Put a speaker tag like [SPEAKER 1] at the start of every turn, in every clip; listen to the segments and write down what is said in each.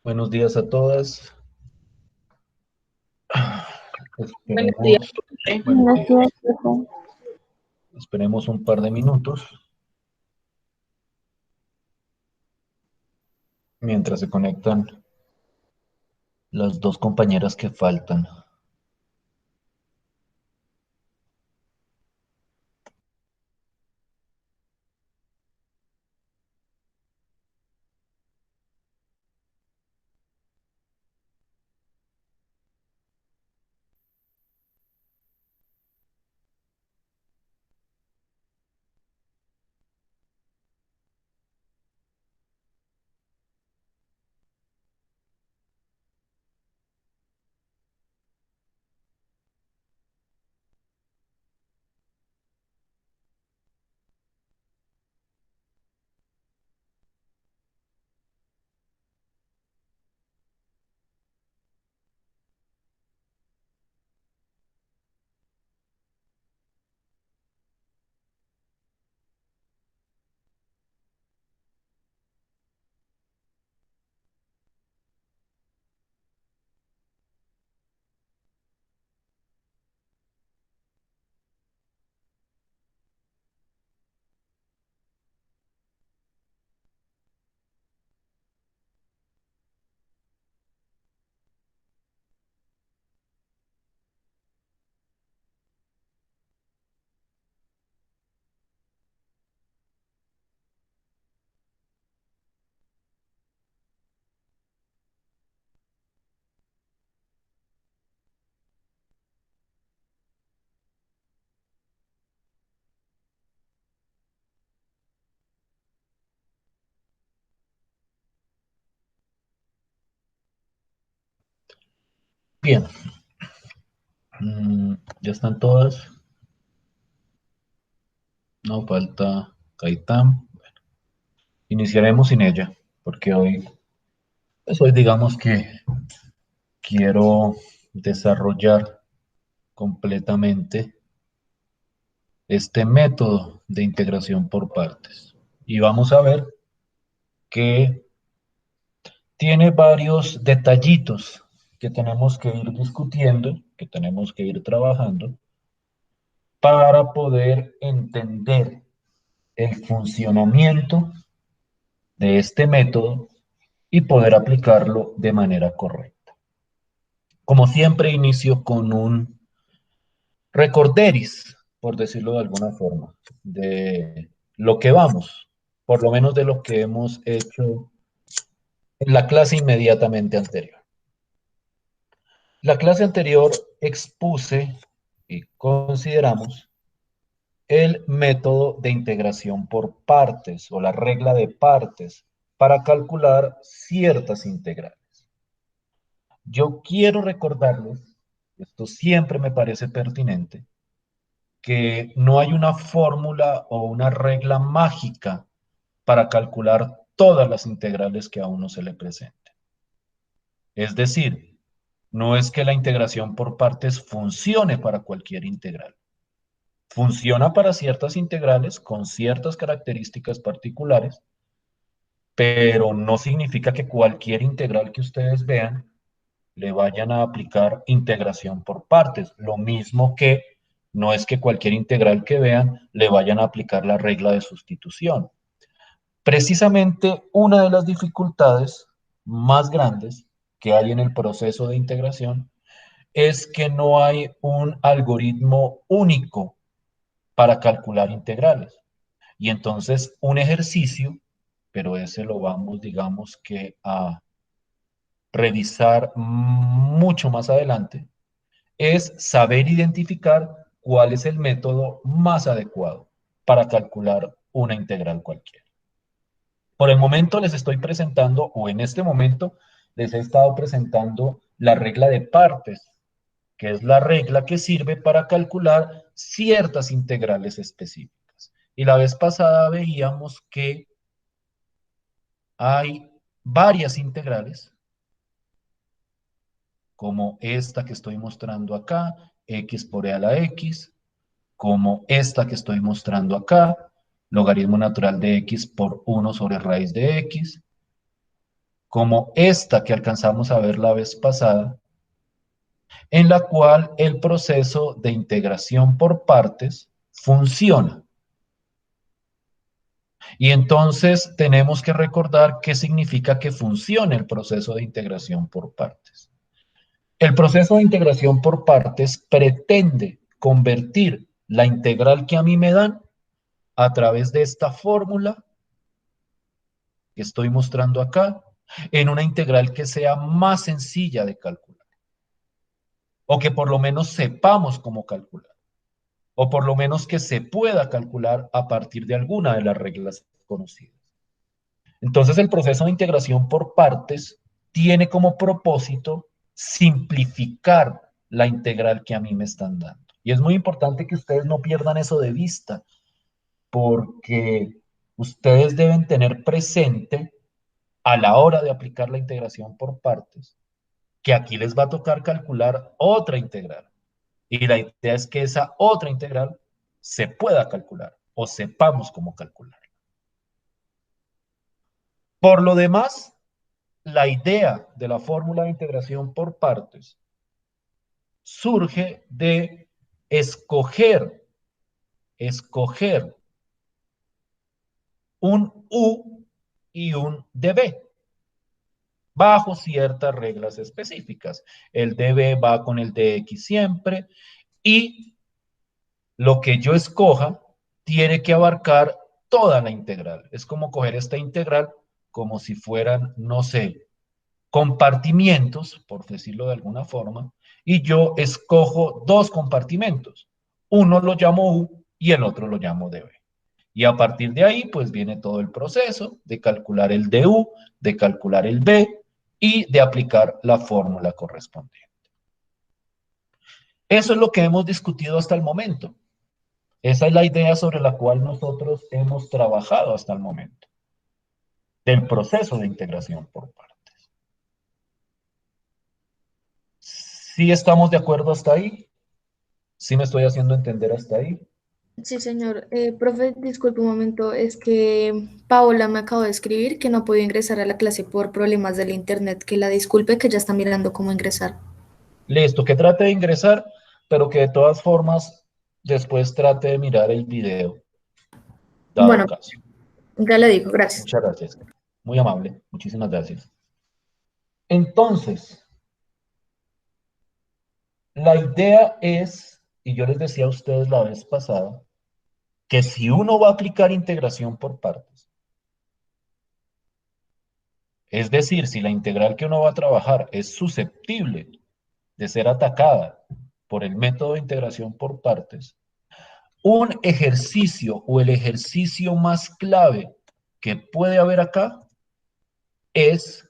[SPEAKER 1] Buenos días a todas.
[SPEAKER 2] Buenos días,
[SPEAKER 1] Esperemos,
[SPEAKER 2] profe.
[SPEAKER 1] buenos
[SPEAKER 3] Buenos
[SPEAKER 1] días.
[SPEAKER 3] días, profe.
[SPEAKER 1] Esperemos un par de minutos mientras se conectan las dos compañeras que faltan. Bien, ya están todas. No falta Gaitán. Iniciaremos sin ella, porque hoy digamos que quiero desarrollar completamente este método de integración por partes. Y vamos a ver que tiene varios detallitos que tenemos que ir discutiendo, que tenemos que ir trabajando para poder entender el funcionamiento de este método y poder aplicarlo de manera correcta. Como siempre, inicio con un recorderis, por decirlo de alguna forma, de lo que vamos, por lo menos de lo que hemos hecho en la clase inmediatamente anterior. La clase anterior expuse y consideramos el método de integración por partes o la regla de partes para calcular ciertas integrales. Yo quiero recordarles, esto siempre me parece pertinente, que no hay una fórmula o una regla mágica para calcular todas las integrales que a uno se le presenten. Es decir, no es que la integración por partes funcione para cualquier integral. Funciona para ciertas integrales con ciertas características particulares, pero no significa que cualquier integral que ustedes vean le vayan a aplicar integración por partes. Lo mismo que no es que cualquier integral que vean le vayan a aplicar la regla de sustitución. Precisamente una de las dificultades más grandes que hay en el proceso de integración es que no hay un algoritmo único para calcular integrales. Y entonces un ejercicio, pero ese lo vamos, digamos que a revisar mucho más adelante, es saber identificar cuál es el método más adecuado para calcular una integral cualquiera. Por el momento les estoy presentando, o en este momento les he estado presentando la regla de partes, que es la regla que sirve para calcular ciertas integrales específicas. Y la vez pasada veíamos que hay varias integrales, como esta que estoy mostrando acá, x por e a la x, como esta que estoy mostrando acá, logaritmo natural de x por 1 sobre raíz de x, como esta que alcanzamos a ver la vez pasada, en la cual el proceso de integración por partes funciona. Y entonces tenemos que recordar qué significa que funcione el proceso de integración por partes. El proceso de integración por partes pretende convertir la integral que a mí me dan a través de esta fórmula que estoy mostrando acá en una integral que sea más sencilla de calcular, o que por lo menos sepamos cómo calcular, o por lo menos que se pueda calcular a partir de alguna de las reglas conocidas. Entonces el proceso de integración por partes tiene como propósito simplificar la integral que a mí me están dando. Y es muy importante que ustedes no pierdan eso de vista, porque ustedes deben tener presente a la hora de aplicar la integración por partes, que aquí les va a tocar calcular otra integral. Y la idea es que esa otra integral se pueda calcular o sepamos cómo calcular. Por lo demás, la idea de la fórmula de integración por partes surge de escoger un u y un db bajo ciertas reglas específicas. El db va con el dx siempre y lo que yo escoja tiene que abarcar toda la integral. Es como coger esta integral como si fueran, no sé, compartimientos, por decirlo de alguna forma, y yo escojo dos compartimentos. Uno lo llamo U y el otro lo llamo dB. Y a partir de ahí, pues viene todo el proceso de calcular el du, de calcular el b y de aplicar la fórmula correspondiente. Eso es lo que hemos discutido hasta el momento. Esa es la idea sobre la cual nosotros hemos trabajado hasta el momento, del proceso de integración por partes. ¿Sí estamos de acuerdo hasta ahí? ¿Sí me estoy haciendo entender hasta ahí?
[SPEAKER 2] Sí, señor. Profe, disculpe un momento, es que Paola me acabó de escribir que no pudo ingresar a la clase por problemas del internet, que la disculpe, que ya está mirando cómo ingresar.
[SPEAKER 1] Listo, que trate de ingresar, pero que de todas formas después trate de mirar el video, dado
[SPEAKER 2] Bueno,
[SPEAKER 1] caso.
[SPEAKER 2] ya le digo, gracias.
[SPEAKER 1] Muchas gracias. Muy amable. Muchísimas gracias. Entonces, la idea es, y yo les decía a ustedes la vez pasada, que si uno va a aplicar integración por partes, es decir, si la integral que uno va a trabajar es susceptible de ser atacada por el método de integración por partes, un ejercicio o el ejercicio más clave que puede haber acá es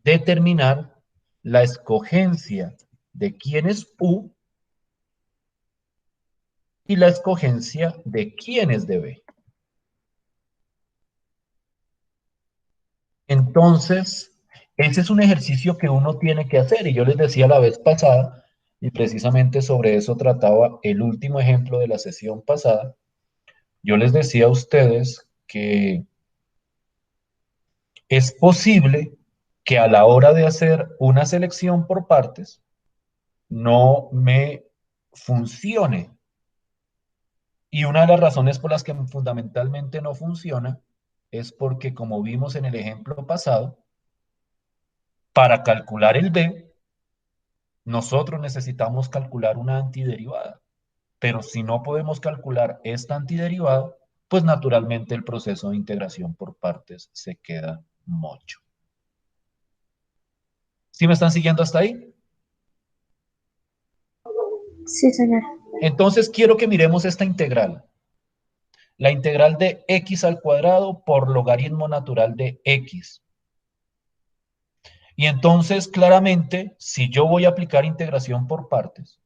[SPEAKER 1] determinar la escogencia de quién es U y la escogencia de quién es DB. Entonces, ese es un ejercicio que uno tiene que hacer y yo les decía la vez pasada, y precisamente sobre eso trataba el último ejemplo de la sesión pasada, yo les decía a ustedes que es posible que a la hora de hacer una selección por partes no me funcione. Y una de las razones por las que fundamentalmente no funciona es porque, como vimos en el ejemplo pasado, para calcular el B, nosotros necesitamos calcular una antiderivada. Pero si no podemos calcular esta antiderivada, pues naturalmente el proceso de integración por partes se queda mocho. ¿Sí me están siguiendo hasta ahí?
[SPEAKER 2] Sí, señor.
[SPEAKER 1] Entonces quiero que miremos esta integral. La integral de x al cuadrado por logaritmo natural de x. Y entonces, claramente, si yo voy a aplicar integración por partes,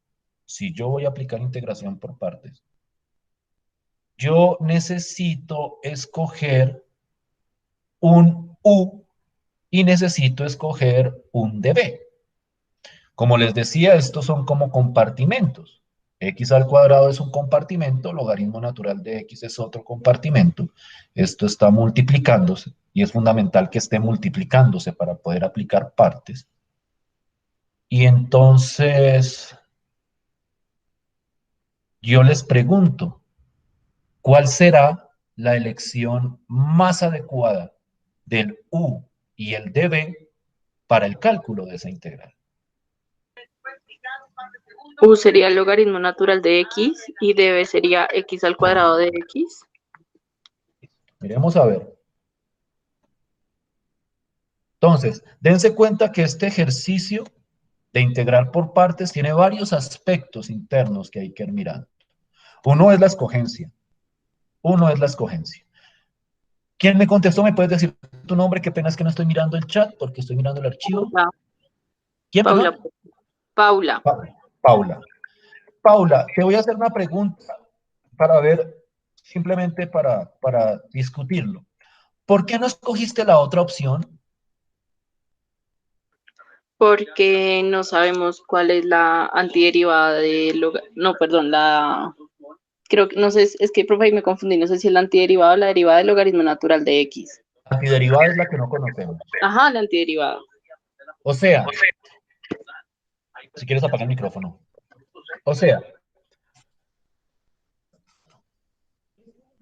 [SPEAKER 1] yo necesito escoger un u y necesito escoger un db. Como les decía, estos son como compartimentos. X al cuadrado es un compartimento, logaritmo natural de X es otro compartimento. Esto está multiplicándose y es fundamental que esté multiplicándose para poder aplicar partes. Y entonces yo les pregunto, ¿cuál será la elección más adecuada del U y el dB para el cálculo de esa integral?
[SPEAKER 3] U sería el logaritmo natural de X y dB sería X al cuadrado de X.
[SPEAKER 1] Miremos a ver. Entonces, dense cuenta que este ejercicio de integrar por partes tiene varios aspectos internos que hay que ir mirando. Uno es la escogencia. Uno es la escogencia. ¿Quién me contestó? ¿Me puedes decir tu nombre? Qué pena es que no estoy mirando el chat porque estoy mirando el archivo.
[SPEAKER 3] Paula,
[SPEAKER 1] ¿Quién,
[SPEAKER 3] Paula,
[SPEAKER 1] perdón?
[SPEAKER 3] Paula.
[SPEAKER 1] Paula. Paula, te voy a hacer una pregunta para ver, simplemente para discutirlo. ¿Por qué no escogiste la otra opción?
[SPEAKER 3] Porque no sabemos cuál es la antiderivada de no, perdón, creo que no sé, es que profe ahí me confundí, no sé si es la antiderivada o la derivada del logaritmo natural de X.
[SPEAKER 1] La antiderivada es la que no conocemos.
[SPEAKER 3] Ajá, la antiderivada.
[SPEAKER 1] O sea, si quieres apagar el micrófono. O sea,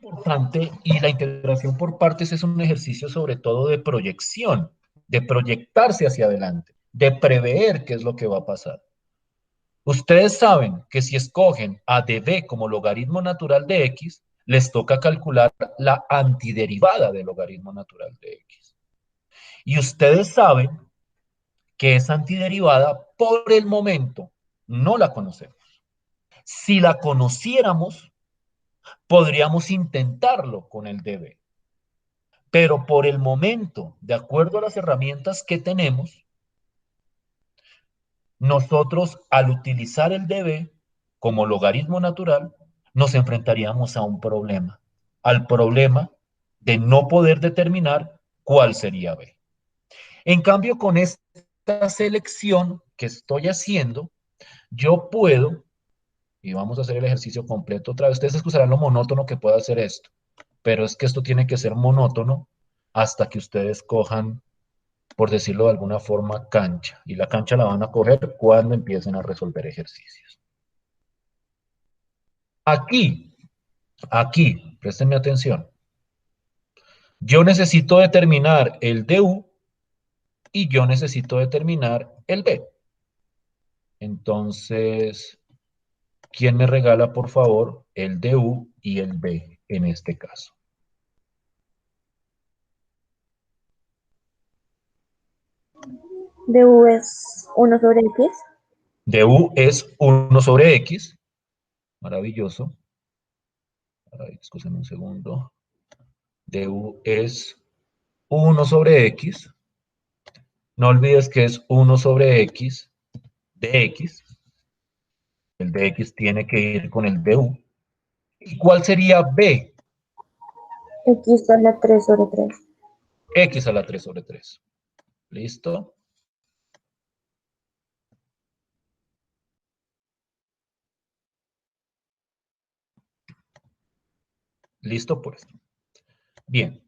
[SPEAKER 1] importante y la integración por partes es un ejercicio sobre todo de proyección, de proyectarse hacia adelante, de prever qué es lo que va a pasar. Ustedes saben que si escogen a db como logaritmo natural de x, les toca calcular la antiderivada del logaritmo natural de x. Y ustedes saben que esa antiderivada, por el momento, no la conocemos. Si la conociéramos, podríamos intentarlo con el db. Pero por el momento, de acuerdo a las herramientas que tenemos, nosotros al utilizar el db como logaritmo natural, nos enfrentaríamos a un problema, al problema de no poder determinar cuál sería b. En cambio, con esta selección que estoy haciendo, yo puedo, y vamos a hacer el ejercicio completo otra vez, ustedes excusarán lo monótono que pueda hacer esto, pero es que esto tiene que ser monótono hasta que ustedes cojan, por decirlo de alguna forma, cancha. Y la cancha la van a coger cuando empiecen a resolver ejercicios. Aquí, préstenme atención. Yo necesito determinar el du y yo necesito determinar el b. Entonces, ¿quién me regala, por favor, el du y el b en este caso?
[SPEAKER 4] Du es 1 sobre X.
[SPEAKER 1] Du es 1 sobre x. Maravilloso. Escúchame un segundo. Du es 1 sobre x. No olvides que es 1 sobre x de x. El de x tiene que ir con el du. ¿Y cuál sería b?
[SPEAKER 4] X a la 3 sobre 3.
[SPEAKER 1] X a la 3 sobre 3. ¿Listo? ¿Listo? Pues. Bien.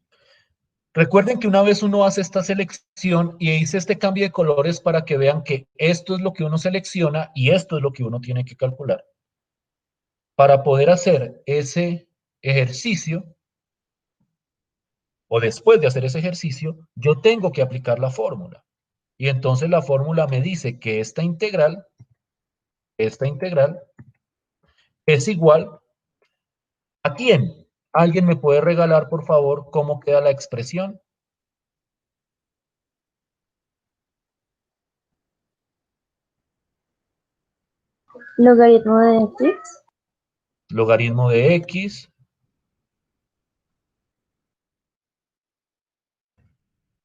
[SPEAKER 1] Recuerden que una vez uno hace esta selección y hice este cambio de colores para que vean que esto es lo que uno selecciona y esto es lo que uno tiene que calcular. Para poder hacer ese ejercicio, o después de hacer ese ejercicio, yo tengo que aplicar la fórmula. Y entonces la fórmula me dice que esta integral es igual ¿a quién? ¿Alguien me puede regalar, por favor, cómo queda la expresión?
[SPEAKER 4] Logaritmo de X
[SPEAKER 1] Logaritmo de x,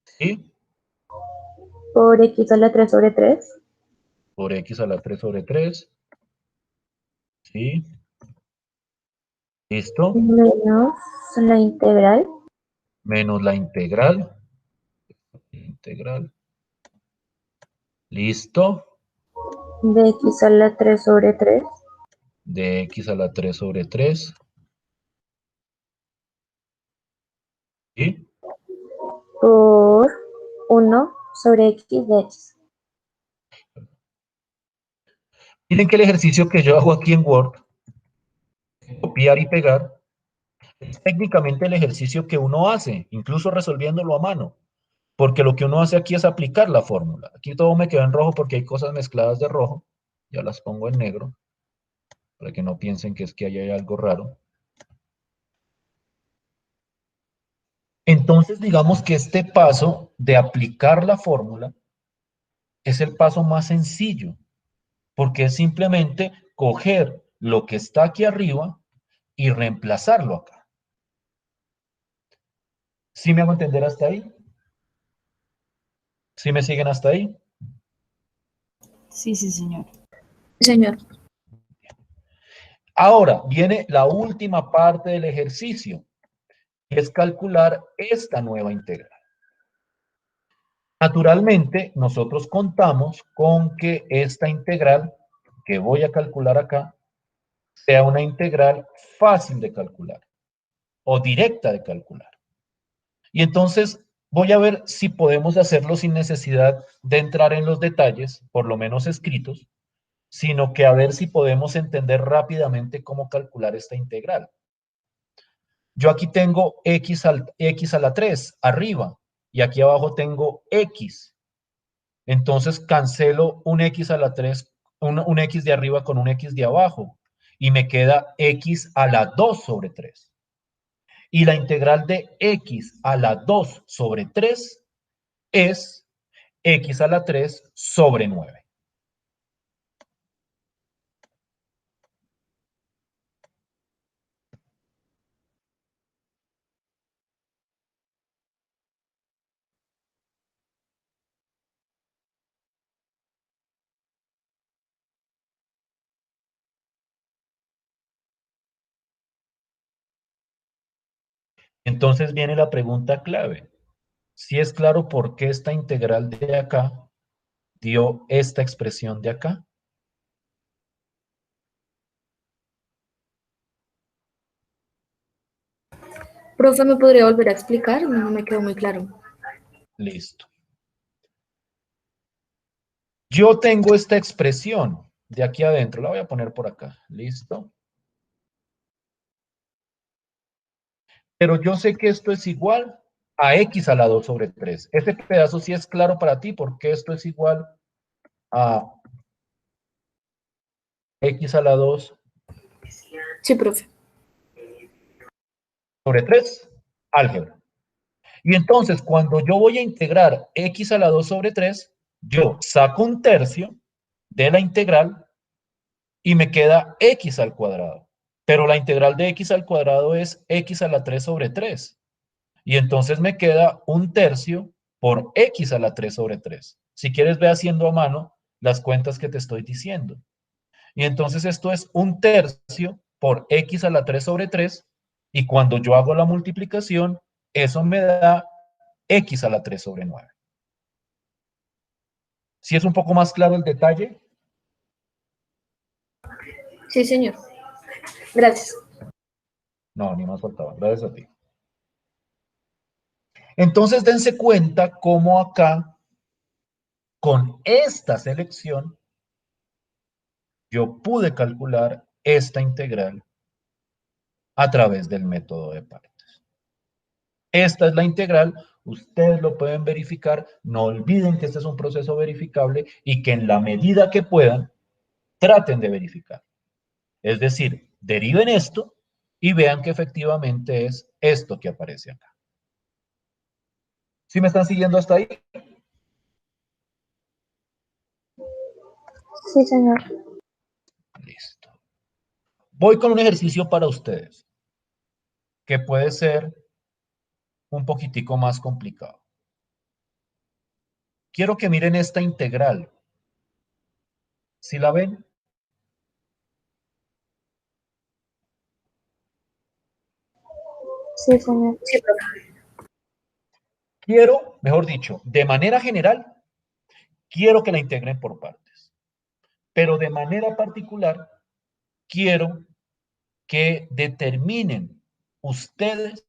[SPEAKER 1] ¿sí?
[SPEAKER 4] por X a la 3 sobre 3.
[SPEAKER 1] Por x a la 3 sobre 3, ¿sí? ¿Listo?
[SPEAKER 4] Menos la integral
[SPEAKER 1] Menos la integral. Integral. ¿Listo?
[SPEAKER 4] de X a la 3 sobre 3.
[SPEAKER 1] de x a la 3 sobre 3. ¿Sí?
[SPEAKER 4] Por 1 sobre x de x.
[SPEAKER 1] Miren que el ejercicio que yo hago aquí en Word, copiar y pegar, es técnicamente el ejercicio que uno hace, incluso resolviéndolo a mano. Porque lo que uno hace aquí es aplicar la fórmula. Aquí todo me quedó en rojo porque hay cosas mezcladas de rojo. Ya las pongo en negro, para que no piensen que es que ahí hay algo raro. Entonces, digamos que este paso de aplicar la fórmula es el paso más sencillo, porque es simplemente coger lo que está aquí arriba y reemplazarlo acá. ¿Sí me hago entender hasta ahí? ¿Sí me siguen hasta ahí?
[SPEAKER 5] Sí, sí, señor.
[SPEAKER 2] Señor.
[SPEAKER 1] Ahora viene la última parte del ejercicio, que es calcular esta nueva integral. Naturalmente, nosotros contamos con que esta integral que voy a calcular acá sea una integral fácil de calcular o directa de calcular. Y entonces voy a ver si podemos hacerlo sin necesidad de entrar en los detalles, por lo menos escritos, sino que a ver si podemos entender rápidamente cómo calcular esta integral. Yo aquí tengo x a la 3 arriba y aquí abajo tengo x. Entonces cancelo un x a la 3, un x de arriba con un x de abajo y me queda x a la 2 sobre 3. Y la integral de x a la 2 sobre 3 es x a la 3 sobre 9. Entonces viene la pregunta clave. Si es claro por qué esta integral de acá dio esta expresión de acá.
[SPEAKER 2] Profe, ¿me podría volver a explicar? No me quedó muy claro.
[SPEAKER 1] Listo. Yo tengo esta expresión de aquí adentro. La voy a poner por acá. Listo. Pero yo sé que esto es igual a x a la 2 sobre 3. Este pedazo sí es claro para ti porque esto es igual a x a la 2
[SPEAKER 2] Sí, profe.
[SPEAKER 1] sobre 3. Álgebra. Y entonces, cuando yo voy a integrar x a la 2 sobre 3, yo saco un tercio de la integral y me queda x al cuadrado. Pero la integral de x al cuadrado es x a la 3 sobre 3. Y entonces me queda un tercio por x a la 3 sobre 3. Si quieres, ve haciendo a mano las cuentas que te estoy diciendo. Y entonces esto es un tercio por x a la 3 sobre 3. Y cuando yo hago la multiplicación, eso me da x a la 3 sobre 9. ¿Sí es un poco más claro el detalle?
[SPEAKER 2] Sí, señor. Gracias.
[SPEAKER 1] No, ni más faltaba. Gracias a ti. Entonces dense cuenta cómo acá, con esta selección, yo pude calcular esta integral a través del método de partes. Esta es la integral, ustedes lo pueden verificar, no olviden que este es un proceso verificable y que en la medida que puedan, traten de verificar. Es decir, deriven esto y vean que efectivamente es esto que aparece acá. ¿Sí me están siguiendo hasta ahí?
[SPEAKER 4] Sí, señor.
[SPEAKER 1] Listo. Voy con un ejercicio para ustedes, que puede ser un poquitico más complicado. Quiero que miren esta integral. ¿Sí la ven?
[SPEAKER 4] Sí, señor.
[SPEAKER 2] Sí, profe.
[SPEAKER 1] Quiero, mejor dicho, de manera general, quiero que la integren por partes. Pero de manera particular, quiero que determinen ustedes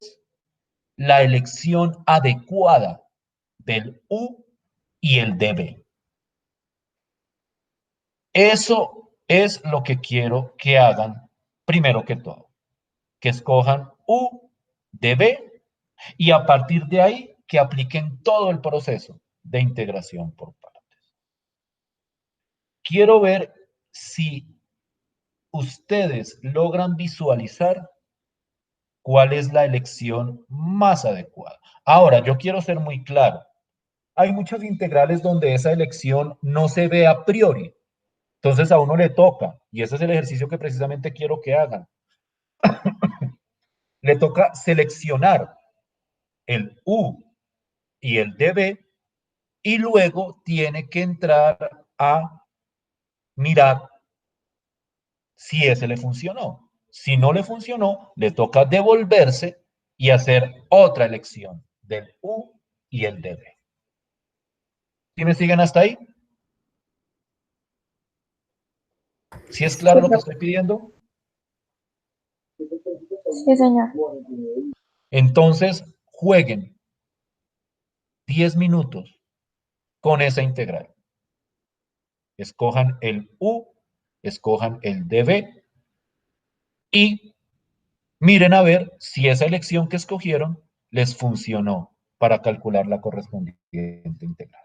[SPEAKER 1] la elección adecuada del U y el DB. Eso es lo que quiero que hagan primero que todo, que escojan U, DB y a partir de ahí que apliquen todo el proceso de integración por partes. Quiero ver si ustedes logran visualizar cuál es la elección más adecuada. Ahora, yo quiero ser muy claro. Hay muchas integrales donde esa elección no se ve a priori. Entonces a uno le toca, y ese es el ejercicio que precisamente quiero que hagan. Le toca seleccionar el U y el DB y luego tiene que entrar a mirar si ese le funcionó. Si no le funcionó, le toca devolverse y hacer otra elección del U y el DB. ¿Sí me siguen hasta ahí? ¿Sí es claro lo que estoy pidiendo?
[SPEAKER 4] Sí, señor.
[SPEAKER 1] Entonces, jueguen 10 minutos con esa integral. Escojan el U, escojan el DB y miren a ver si esa elección que escogieron les funcionó para calcular la correspondiente integral.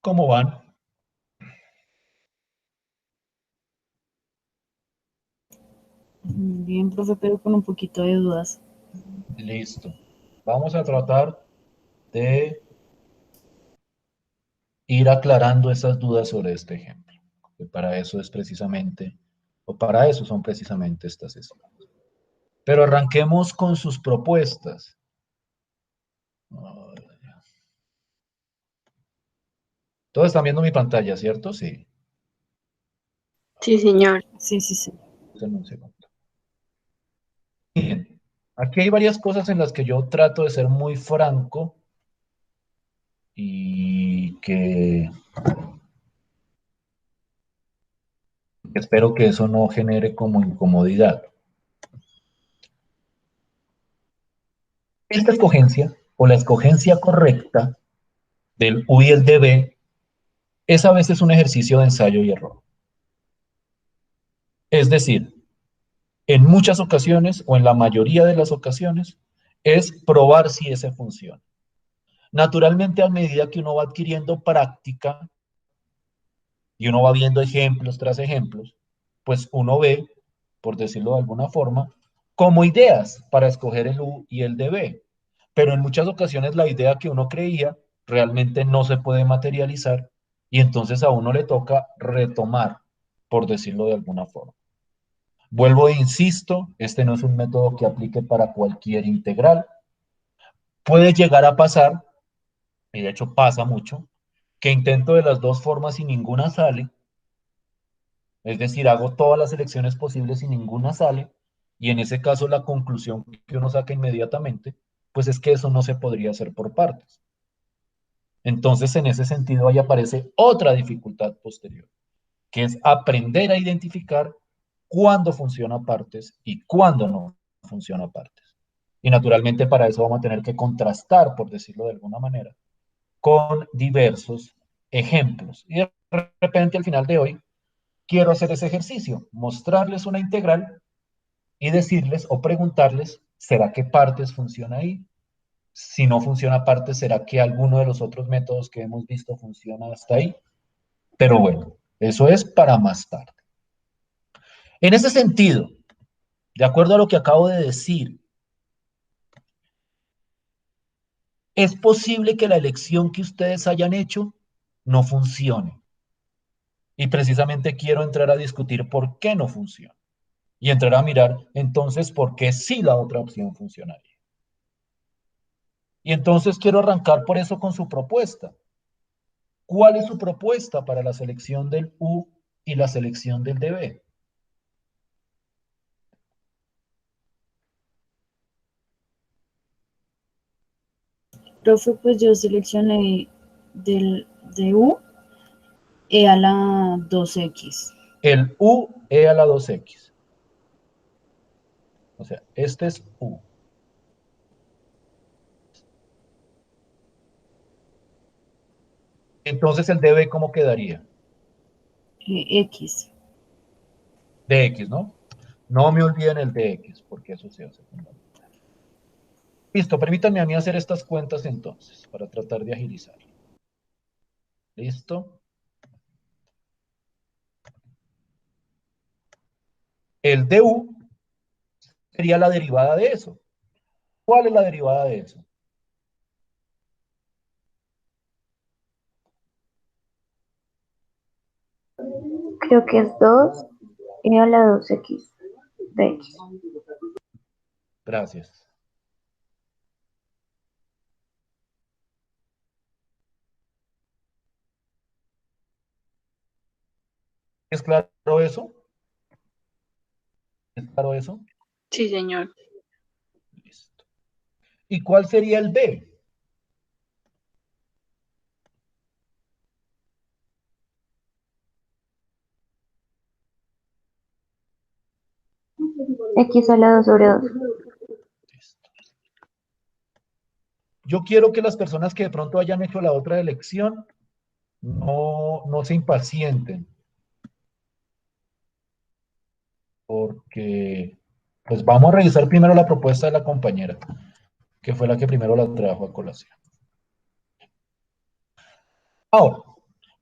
[SPEAKER 1] ¿Cómo van?
[SPEAKER 5] Bien, profe, pero con un poquito de dudas.
[SPEAKER 1] Listo. Vamos a tratar de ir aclarando esas dudas sobre este ejemplo. Que para eso es precisamente, o para eso son precisamente estas sesiones. Pero arranquemos con sus propuestas. Todos están viendo mi pantalla, ¿cierto? Sí.
[SPEAKER 3] Sí, señor.
[SPEAKER 5] Sí, sí, sí.
[SPEAKER 1] Denme un segundo. Bien. Aquí hay varias cosas en las que yo trato de ser muy franco y que espero que eso no genere como incomodidad. Esta escogencia o la escogencia correcta del U y el DB es a veces un ejercicio de ensayo y error. Es decir, en muchas ocasiones o en la mayoría de las ocasiones es probar si ese funciona. Naturalmente, a medida que uno va adquiriendo práctica y uno va viendo ejemplos tras ejemplos, pues uno ve, por decirlo de alguna forma, como ideas para escoger el U y el DB. Pero en muchas ocasiones la idea que uno creía realmente no se puede materializar y entonces a uno le toca retomar, por decirlo de alguna forma. Vuelvo e insisto, este no es un método que aplique para cualquier integral. Puede llegar a pasar, y de hecho pasa mucho, que intento de las dos formas y ninguna sale, es decir, hago todas las elecciones posibles y ninguna sale, y en ese caso la conclusión que uno saca inmediatamente, pues es que eso no se podría hacer por partes. Entonces, en ese sentido, ahí aparece otra dificultad posterior, que es aprender a identificar cuándo funciona partes y cuándo no funciona partes. Y naturalmente para eso vamos a tener que contrastar, por decirlo de alguna manera, con diversos ejemplos. Y de repente al final de hoy quiero hacer ese ejercicio, mostrarles una integral y decirles o preguntarles, ¿será que partes funciona ahí? Si no funciona partes, ¿será que alguno de los otros métodos que hemos visto funciona hasta ahí? Pero bueno, eso es para más tarde. En ese sentido, de acuerdo a lo que acabo de decir, es posible que la elección que ustedes hayan hecho no funcione. Y precisamente quiero entrar a discutir por qué no funciona. Y entrar a mirar entonces por qué sí la otra opción funcionaría. Y entonces quiero arrancar por eso con su propuesta. ¿Cuál es su propuesta para la selección del U y la selección del DB?
[SPEAKER 5] Profe, pues yo seleccioné de U E a la 2X.
[SPEAKER 1] El U e a la 2X. O sea, este es U. Entonces el DB, ¿cómo quedaría?
[SPEAKER 5] X.
[SPEAKER 1] DX, ¿no? No me olviden el DX, porque eso se hace fundamental. Listo, permítanme a mí hacer estas cuentas entonces, para tratar de agilizar. ¿Listo? El DU sería la derivada de eso. ¿Cuál es la derivada de eso?
[SPEAKER 4] Creo que es 2 y a la 2x de x.
[SPEAKER 1] Gracias. ¿Es claro eso? ¿Es claro eso?
[SPEAKER 3] Sí, señor.
[SPEAKER 1] Listo. ¿Y cuál sería el B?
[SPEAKER 4] X a la 2 sobre 2.
[SPEAKER 1] Listo. Yo quiero que las personas que de pronto hayan hecho la otra elección no se impacienten, porque pues vamos a revisar primero la propuesta de la compañera, que fue la que primero la trajo a colación. Ahora,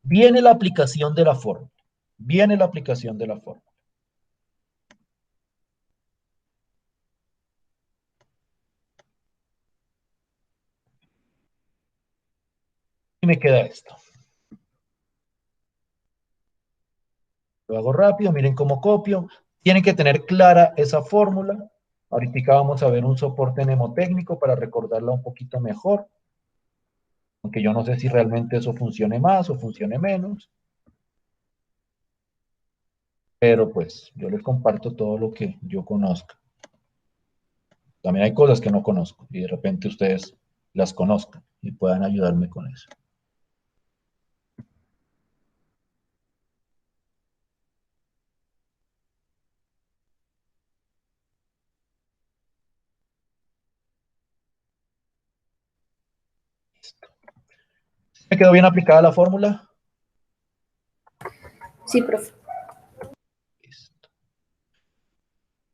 [SPEAKER 1] Viene la aplicación de la fórmula. Viene la aplicación de la fórmula. Y me queda esto. Lo hago rápido, miren cómo copio. Tienen que tener clara esa fórmula. Ahorita vamos a ver un soporte mnemotécnico para recordarla un poquito mejor. Aunque yo no sé si realmente eso funcione más o funcione menos. Pero pues yo les comparto todo lo que yo conozco. También hay cosas que no conozco y de repente ustedes las conozcan y puedan ayudarme con eso. Listo. ¿Me quedó bien aplicada la fórmula?
[SPEAKER 2] Sí, profe.
[SPEAKER 1] Listo.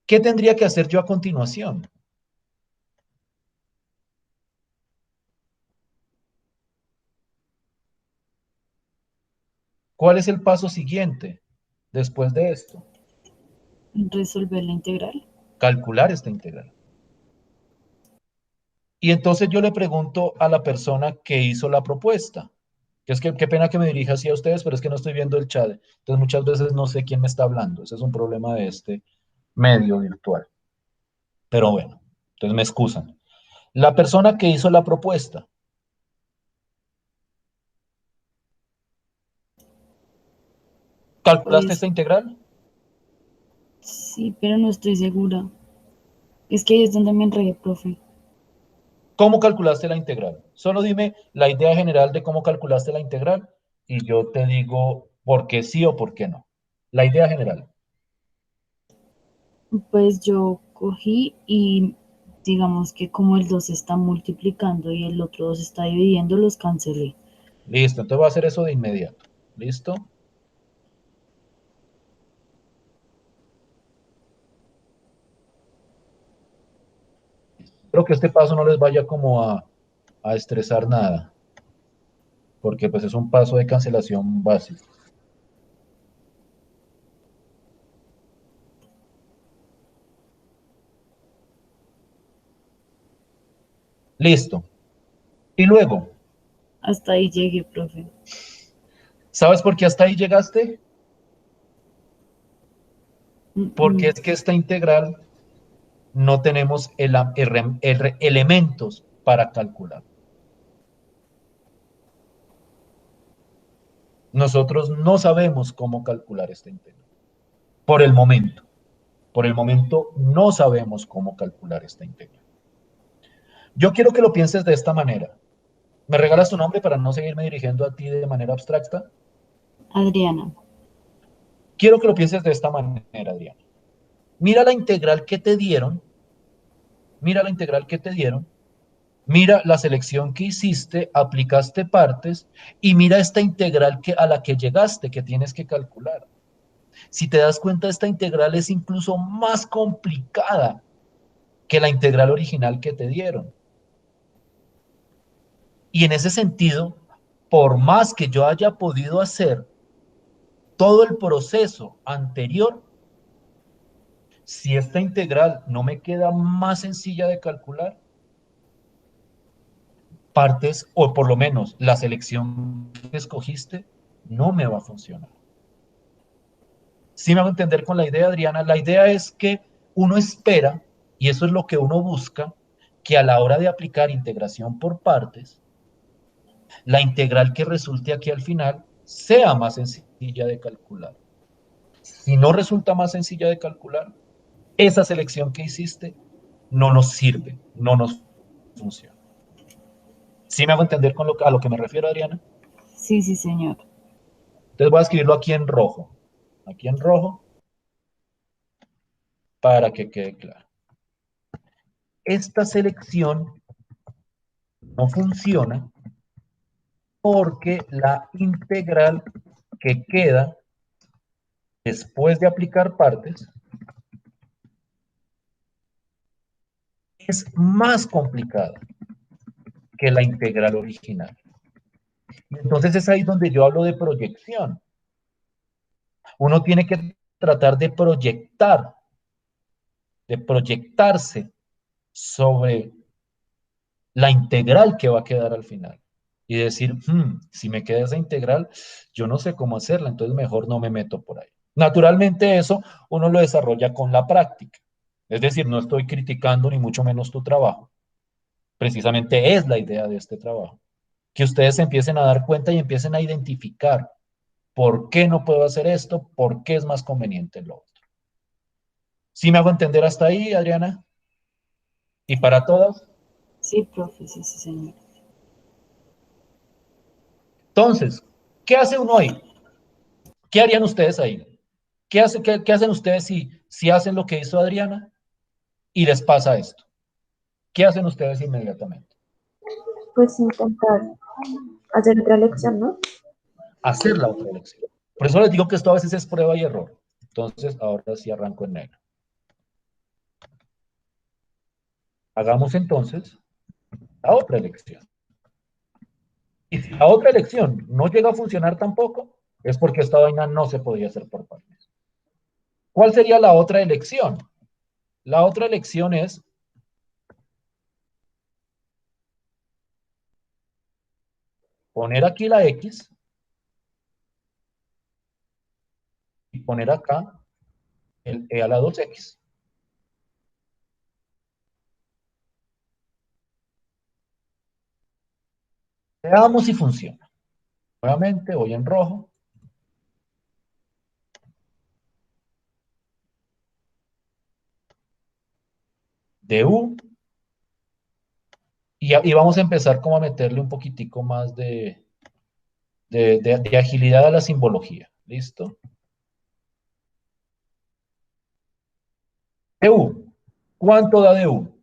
[SPEAKER 1] ¿Qué tendría que hacer yo a continuación? ¿Cuál es el paso siguiente después de esto?
[SPEAKER 5] Resolver la integral.
[SPEAKER 1] Calcular esta integral. Y entonces yo le pregunto a la persona que hizo la propuesta, que es que qué pena que me dirija así a ustedes, pero es que no estoy viendo el chat. Entonces muchas veces no sé quién me está hablando. Ese es un problema de este medio virtual. Pero bueno, entonces me excusan. La persona que hizo la propuesta. ¿Calculaste
[SPEAKER 5] Pues
[SPEAKER 1] esta integral?
[SPEAKER 5] sí, pero no estoy segura. Es que ahí es donde me enredé, profe.
[SPEAKER 1] ¿Cómo calculaste la integral? Solo dime la idea general de cómo calculaste la integral y yo te digo por qué sí o por qué no. La idea general.
[SPEAKER 5] Pues yo cogí y digamos que como el 2 está multiplicando y el otro 2 está dividiendo, los cancelé.
[SPEAKER 1] Listo, entonces voy a hacer eso de inmediato. ¿Listo? Espero que este paso no les vaya como a estresar nada, porque pues es un paso de cancelación básico. Listo. Y luego,
[SPEAKER 5] Hasta ahí llegué, profe.
[SPEAKER 1] ¿sabes por qué hasta ahí llegaste? Porque
[SPEAKER 5] No,
[SPEAKER 1] es que esta integral no tenemos elementos para calcular. Nosotros no sabemos cómo calcular esta integral. Por el momento. Por el momento no sabemos cómo calcular esta integral. Yo quiero que lo pienses de esta manera. ¿Me regalas tu nombre para no seguirme dirigiendo a ti de manera abstracta?
[SPEAKER 5] Adriana.
[SPEAKER 1] Quiero que lo pienses de esta manera, Adriana. Mira la integral que te dieron. Mira la integral que te dieron. Mira la selección que hiciste, aplicaste partes y mira esta integral a la que llegaste, que tienes que calcular. Si te das cuenta, esta integral es incluso más complicada que la integral original que te dieron. Y en ese sentido, por más que yo haya podido hacer todo el proceso anterior, si esta integral no me queda más sencilla de calcular, partes, o por lo menos la selección que escogiste, no me va a funcionar. ¿Sí me hago entender con la idea, Adriana? La idea es que uno espera, y eso es lo que uno busca, que a la hora de aplicar integración por partes, la integral que resulte aquí al final sea más sencilla de calcular. Si no resulta más sencilla de calcular, esa selección que hiciste no nos sirve, no nos funciona. ¿Sí me hago entender a lo que me refiero, Adriana?
[SPEAKER 5] Sí, sí, señor.
[SPEAKER 1] Entonces voy a escribirlo aquí en rojo, para que quede claro. Esta selección no funciona porque la integral que queda después de aplicar partes es más complicada que la integral original. Y entonces es ahí donde yo hablo de proyección. Uno tiene que tratar de proyectar, de proyectarse sobre la integral que va a quedar al final. Y decir, si me queda esa integral, yo no sé cómo hacerla, entonces mejor no me meto por ahí. Naturalmente eso uno lo desarrolla con la práctica. Es decir, no estoy criticando ni mucho menos tu trabajo. Precisamente es la idea de este trabajo. Que ustedes empiecen a dar cuenta y empiecen a identificar por qué no puedo hacer esto, por qué es más conveniente lo otro. ¿Sí me hago entender hasta ahí, Adriana? ¿Y para todas?
[SPEAKER 5] Sí, profe, sí, sí, señor.
[SPEAKER 1] Entonces, ¿qué hace uno ahí? ¿Qué harían ustedes ahí? ¿Qué hacen ustedes si hacen lo que hizo Adriana y les pasa esto? ¿Qué hacen ustedes inmediatamente?
[SPEAKER 4] Pues intentar hacer otra lección, ¿no?
[SPEAKER 1] Hacer la otra lección. Por eso les digo que esto a veces es prueba y error. Entonces, ahora sí arranco en negro. Hagamos entonces la otra lección. Y si la otra lección no llega a funcionar tampoco, es porque esta vaina no se podía hacer por partes. ¿Cuál sería la otra elección? La otra elección es poner aquí la X y poner acá el E a la 2X. Veamos si funciona. Nuevamente voy en rojo. De U. Y vamos a empezar como a meterle un poquitico más de agilidad a la simbología. ¿Listo? De U. ¿Cuánto da de U?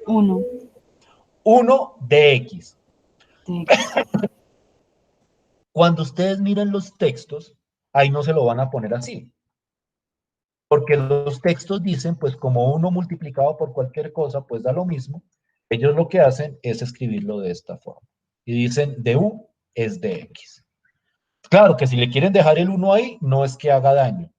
[SPEAKER 5] 1
[SPEAKER 1] 1 de X.
[SPEAKER 5] de X.
[SPEAKER 1] Cuando ustedes miran los textos, ahí no se lo van a poner así. Porque los textos dicen, pues como 1 multiplicado por cualquier cosa, pues da lo mismo. Ellos lo que hacen es escribirlo de esta forma. Y dicen, de U es de X. Claro que si le quieren dejar el 1 ahí, no es que haga daño.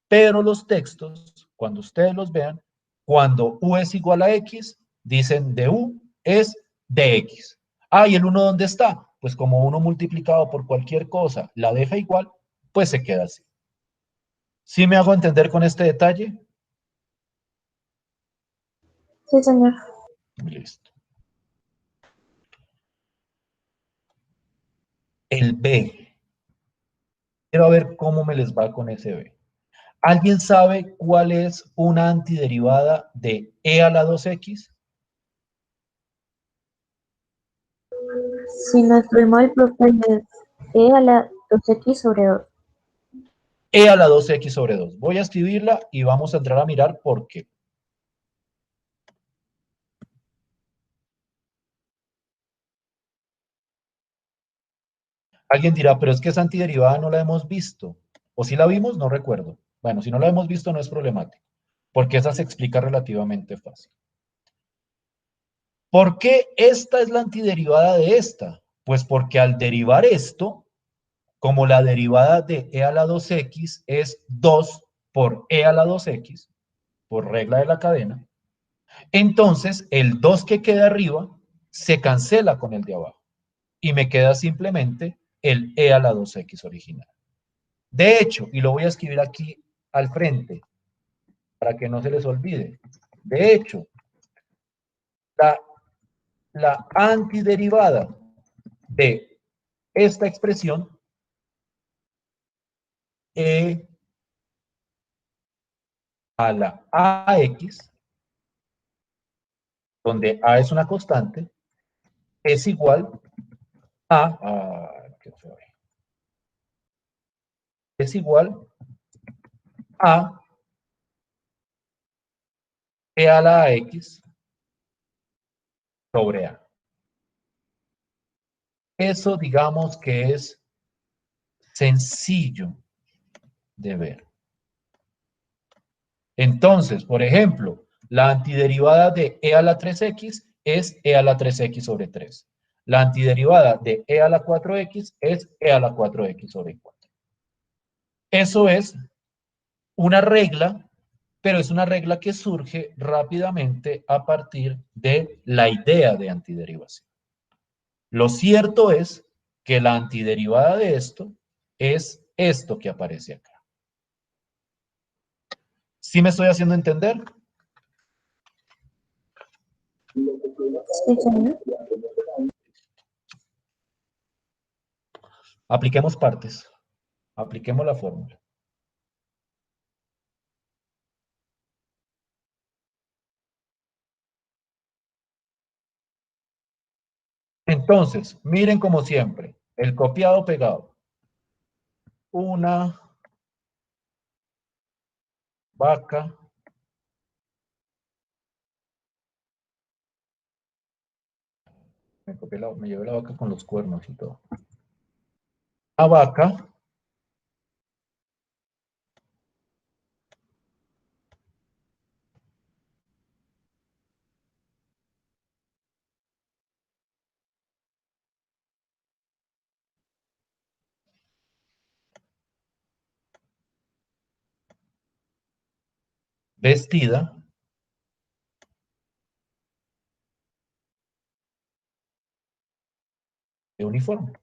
[SPEAKER 1] Pero los textos, cuando ustedes los vean, cuando U es igual a X, dicen de U es de X. Ah, ¿y el 1 dónde está? Pues como 1 multiplicado por cualquier cosa la deja igual, pues se queda así. ¿Sí me hago entender con este detalle?
[SPEAKER 4] Sí, señor.
[SPEAKER 1] Listo. El B. Quiero ver cómo me les va con ese B. ¿Alguien sabe cuál es una antiderivada de E a la 2X?
[SPEAKER 4] Si no estoy mal, profe, es E a la 2X sobre 2.
[SPEAKER 1] E a la 2X sobre 2. Voy a escribirla y vamos a entrar a mirar por qué. Alguien dirá, pero es que esa antiderivada no la hemos visto. O si la vimos, no recuerdo. Bueno, si no la hemos visto no es problemático, porque esa se explica relativamente fácil. ¿Por qué esta es la antiderivada de esta? Pues porque al derivar esto, como la derivada de e a la 2x es 2 por e a la 2x, por regla de la cadena, entonces el 2 que queda arriba se cancela con el de abajo y me queda simplemente el e a la 2x original. De hecho, y lo voy a escribir aquí al frente para que no se les olvide, de hecho, la antiderivada de esta expresión e a la ax, donde a es una constante, es igual ¿qué fue? Es igual a e a la ax sobre a. Eso digamos que es sencillo de ver. Entonces, por ejemplo, la antiderivada de e a la 3x es e a la 3x sobre 3. La antiderivada de e a la 4x es e a la 4x sobre 4. Eso es una regla, pero es una regla que surge rápidamente a partir de la idea de antiderivación. Lo cierto es que la antiderivada de esto es esto que aparece acá. ¿Sí me estoy haciendo entender?
[SPEAKER 4] Sí, señor.
[SPEAKER 1] Apliquemos partes. Apliquemos la fórmula. Entonces, miren como siempre, el copiado pegado. Una vaca me llevé la vaca con los cuernos y todo. Una vaca vestida de uniforme.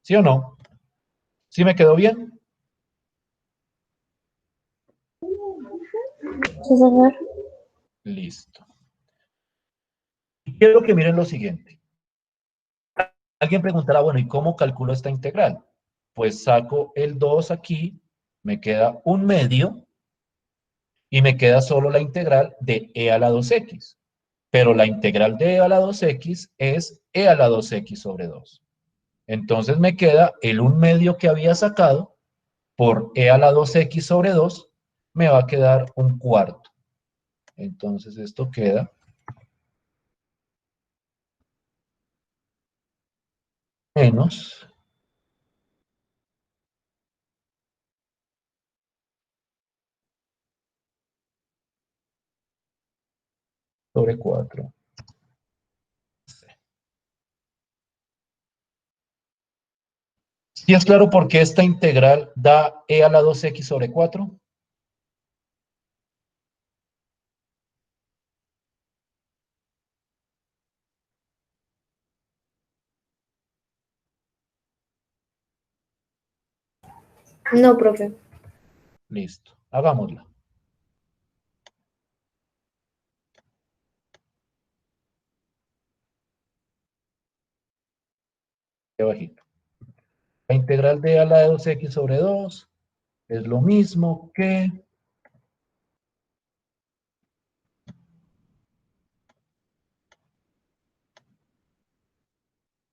[SPEAKER 1] ¿Sí o no? ¿Sí me quedó bien?
[SPEAKER 4] Sí, señor.
[SPEAKER 1] Listo. Y quiero que miren lo siguiente. Alguien preguntará, bueno, ¿y cómo calculo esta integral? Pues saco el 2 aquí, me queda un medio y me queda solo la integral de e a la 2x. Pero la integral de e a la 2x es e a la 2x sobre 2. Entonces me queda el 1 medio que había sacado por e a la 2x sobre 2, me va a quedar un cuarto. Entonces esto queda menos sobre 4. ¿Sí es claro por qué esta integral da e a la 2x sobre 4?
[SPEAKER 2] No, profe.
[SPEAKER 1] Listo, hagámosla. Qué bajito. La integral de e a la 2x sobre 2 es lo mismo que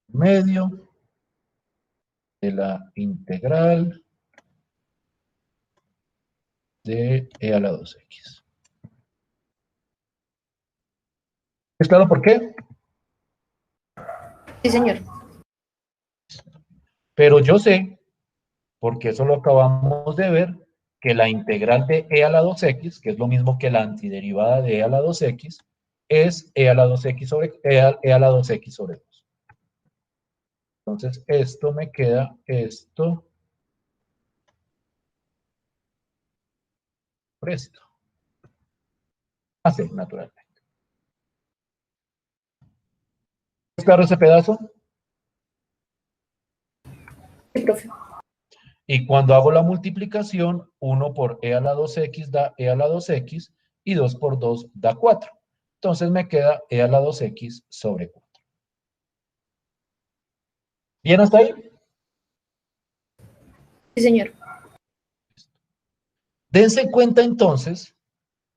[SPEAKER 1] medio de la integral de e a la 2x. ¿Es claro por qué?
[SPEAKER 2] Sí, señor.
[SPEAKER 1] Pero yo sé, porque eso lo acabamos de ver, que la integral de e a la 2x, que es lo mismo que la antiderivada de e a la 2x, es e a la 2x sobre, e a la 2x sobre 2. Entonces, esto me queda esto por esto. Así, naturalmente. ¿Es claro ese pedazo?
[SPEAKER 2] Sí, profe.
[SPEAKER 1] Y cuando hago la multiplicación, 1 por e a la 2x da e a la 2x y 2 por 2 da 4. Entonces me queda e a la 2x sobre 4. ¿Bien hasta ahí?
[SPEAKER 2] Sí, señor.
[SPEAKER 1] Dense cuenta entonces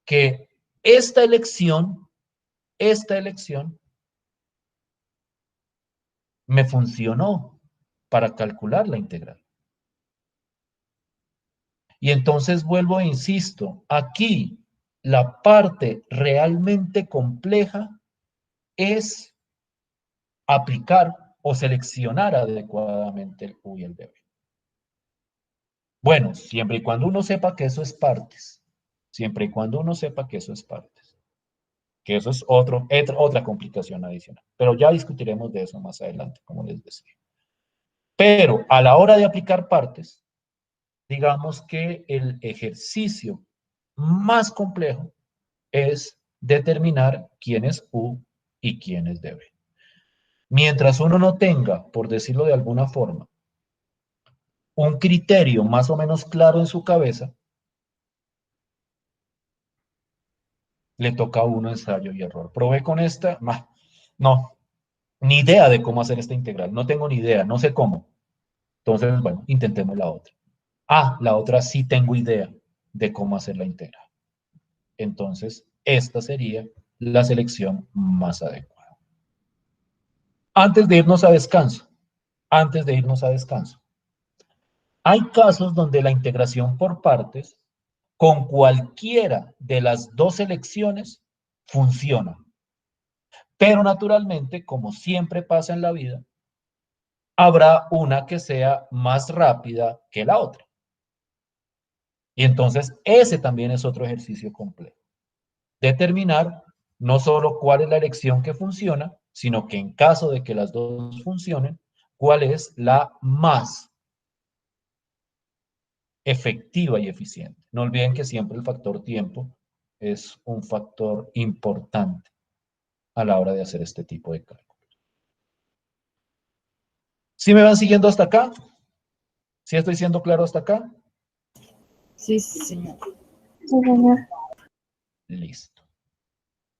[SPEAKER 1] que esta elección me funcionó para calcular la integral. Y entonces vuelvo e insisto, aquí la parte realmente compleja es aplicar o seleccionar adecuadamente el U y el debe. Bueno, siempre y cuando uno sepa que eso es partes. Siempre y cuando uno sepa que eso es partes. Que eso es otra complicación adicional. Pero ya discutiremos de eso más adelante, como les decía. Pero a la hora de aplicar partes, digamos que el ejercicio más complejo es determinar quién es U y quién es debe. Mientras uno no tenga, por decirlo de alguna forma, un criterio más o menos claro en su cabeza, le toca a uno ensayo y error. Probé con esta, no, ni idea de cómo hacer esta integral, no tengo ni idea, no sé cómo. Entonces, bueno, intentemos la otra. La otra sí tengo idea de cómo hacer la integral. Entonces, esta sería la selección más adecuada. Antes de irnos a descanso, hay casos donde la integración por partes con cualquiera de las dos selecciones funciona. Pero naturalmente, como siempre pasa en la vida, habrá una que sea más rápida que la otra. Y entonces ese también es otro ejercicio complejo. Determinar no solo cuál es la elección que funciona, sino que en caso de que las dos funcionen, cuál es la más efectiva y eficiente. No olviden que siempre el factor tiempo es un factor importante a la hora de hacer este tipo de cálculos. ¿Sí me van siguiendo hasta acá? ¿Sí estoy siendo claro hasta acá?
[SPEAKER 5] Sí, señor.
[SPEAKER 4] Sí, señor.
[SPEAKER 1] Listo.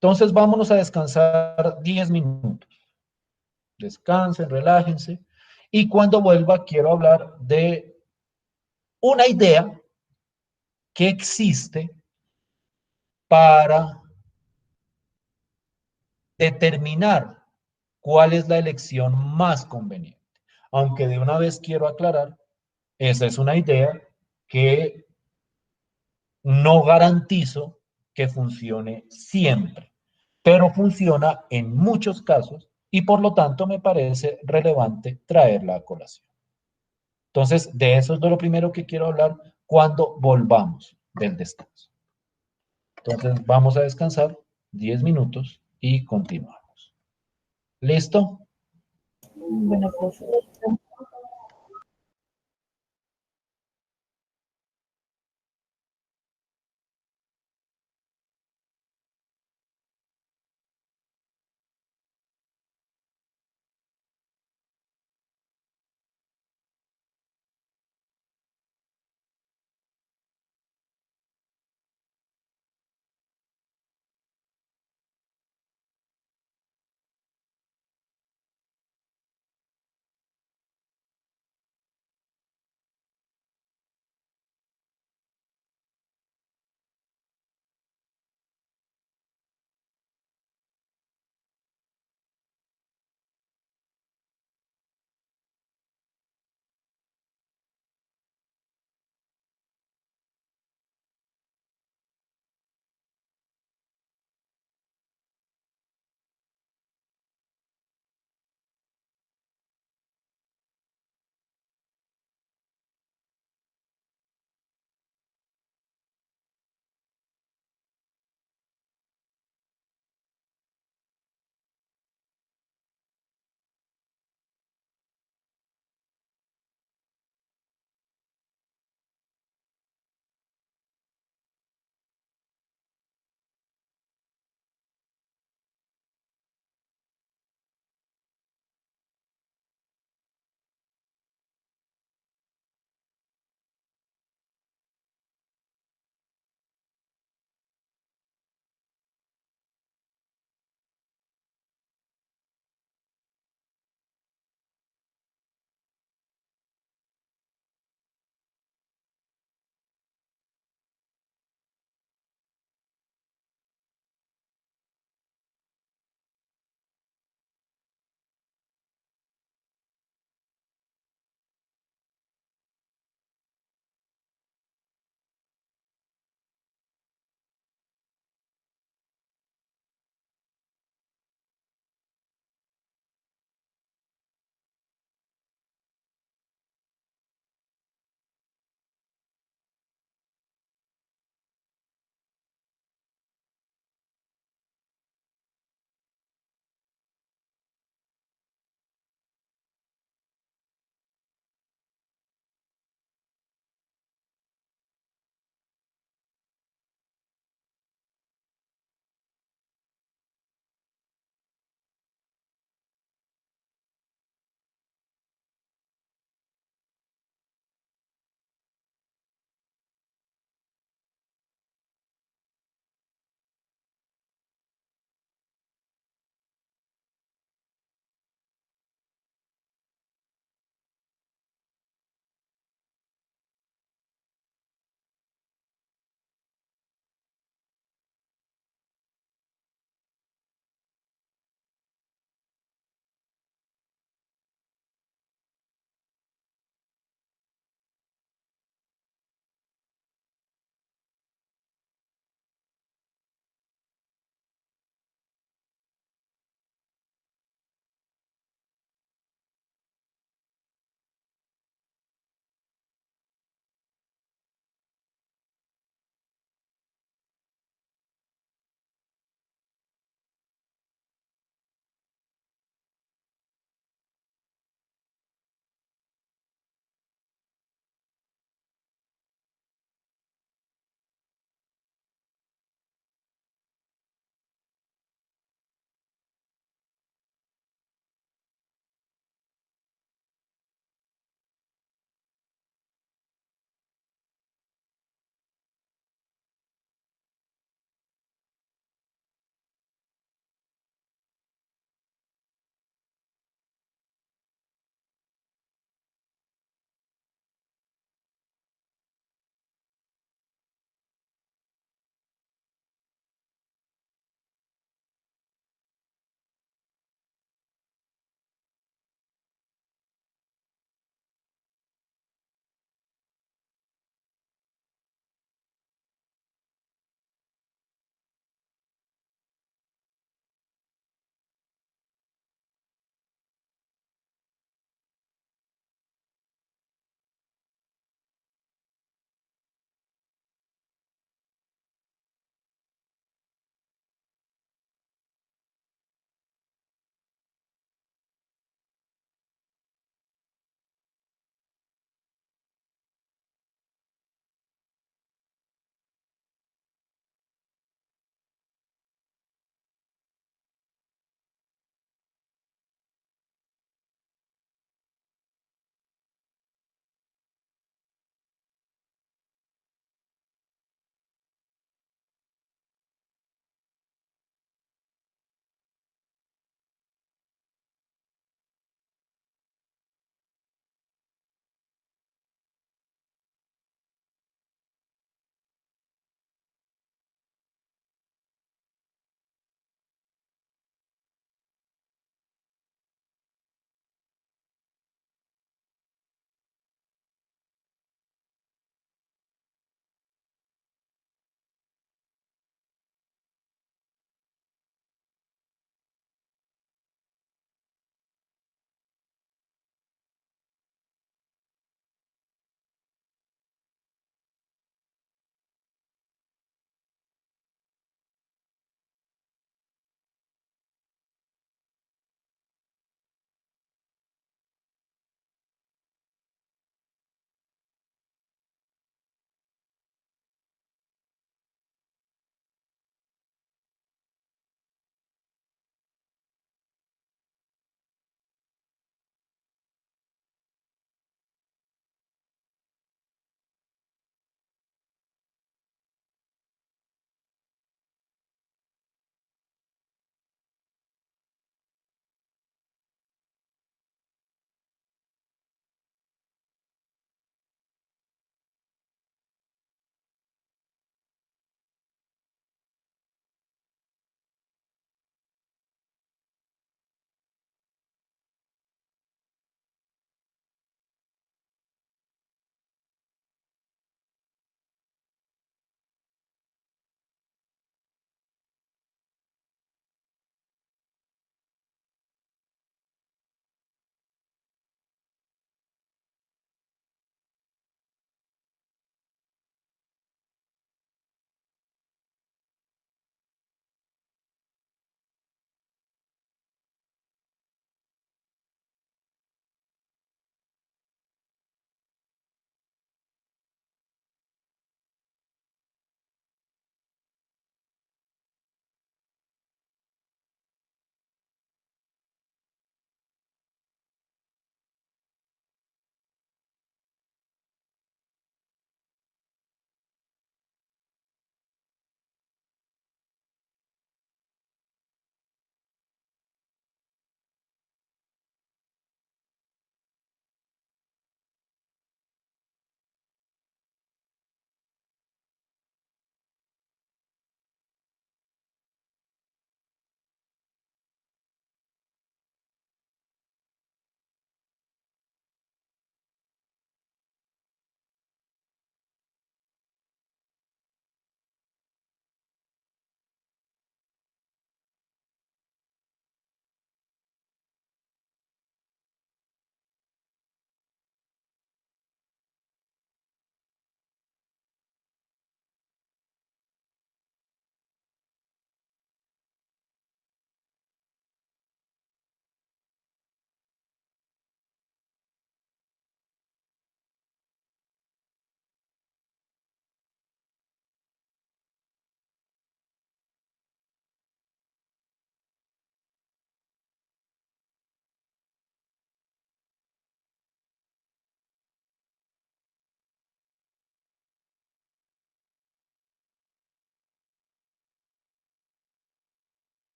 [SPEAKER 1] Entonces vámonos a descansar 10 minutos. Descansen, relájense. Y cuando vuelva quiero hablar de una idea que existe para determinar cuál es la elección más conveniente. Aunque de una vez quiero aclarar, esa es una idea que no garantizo que funcione siempre, pero funciona en muchos casos y por lo tanto me parece relevante traerla a colación. Entonces, de eso es de lo primero que quiero hablar cuando volvamos del descanso. Entonces, vamos a descansar 10 minutos y continuamos. ¿Listo?
[SPEAKER 5] Bueno, profe.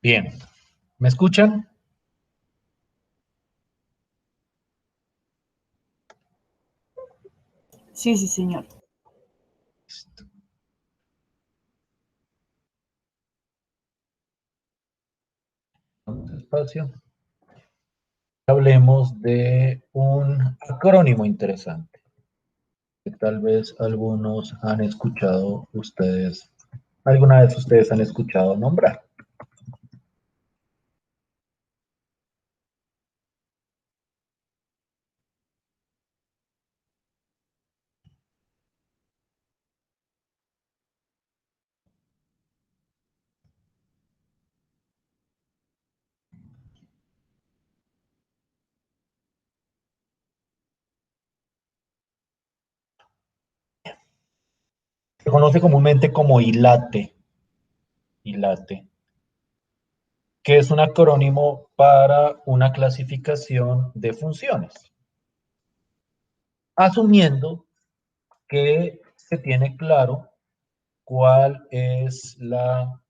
[SPEAKER 1] Bien, ¿me escuchan?
[SPEAKER 5] Sí, sí, señor.
[SPEAKER 1] Espacio. Hablemos de un acrónimo interesante que tal vez algunos han escuchado ustedes, alguna vez ustedes han escuchado nombrar. Se conoce comúnmente como ILATE, ILATE, que es un acrónimo para una clasificación de funciones, asumiendo que se tiene claro cuál es la,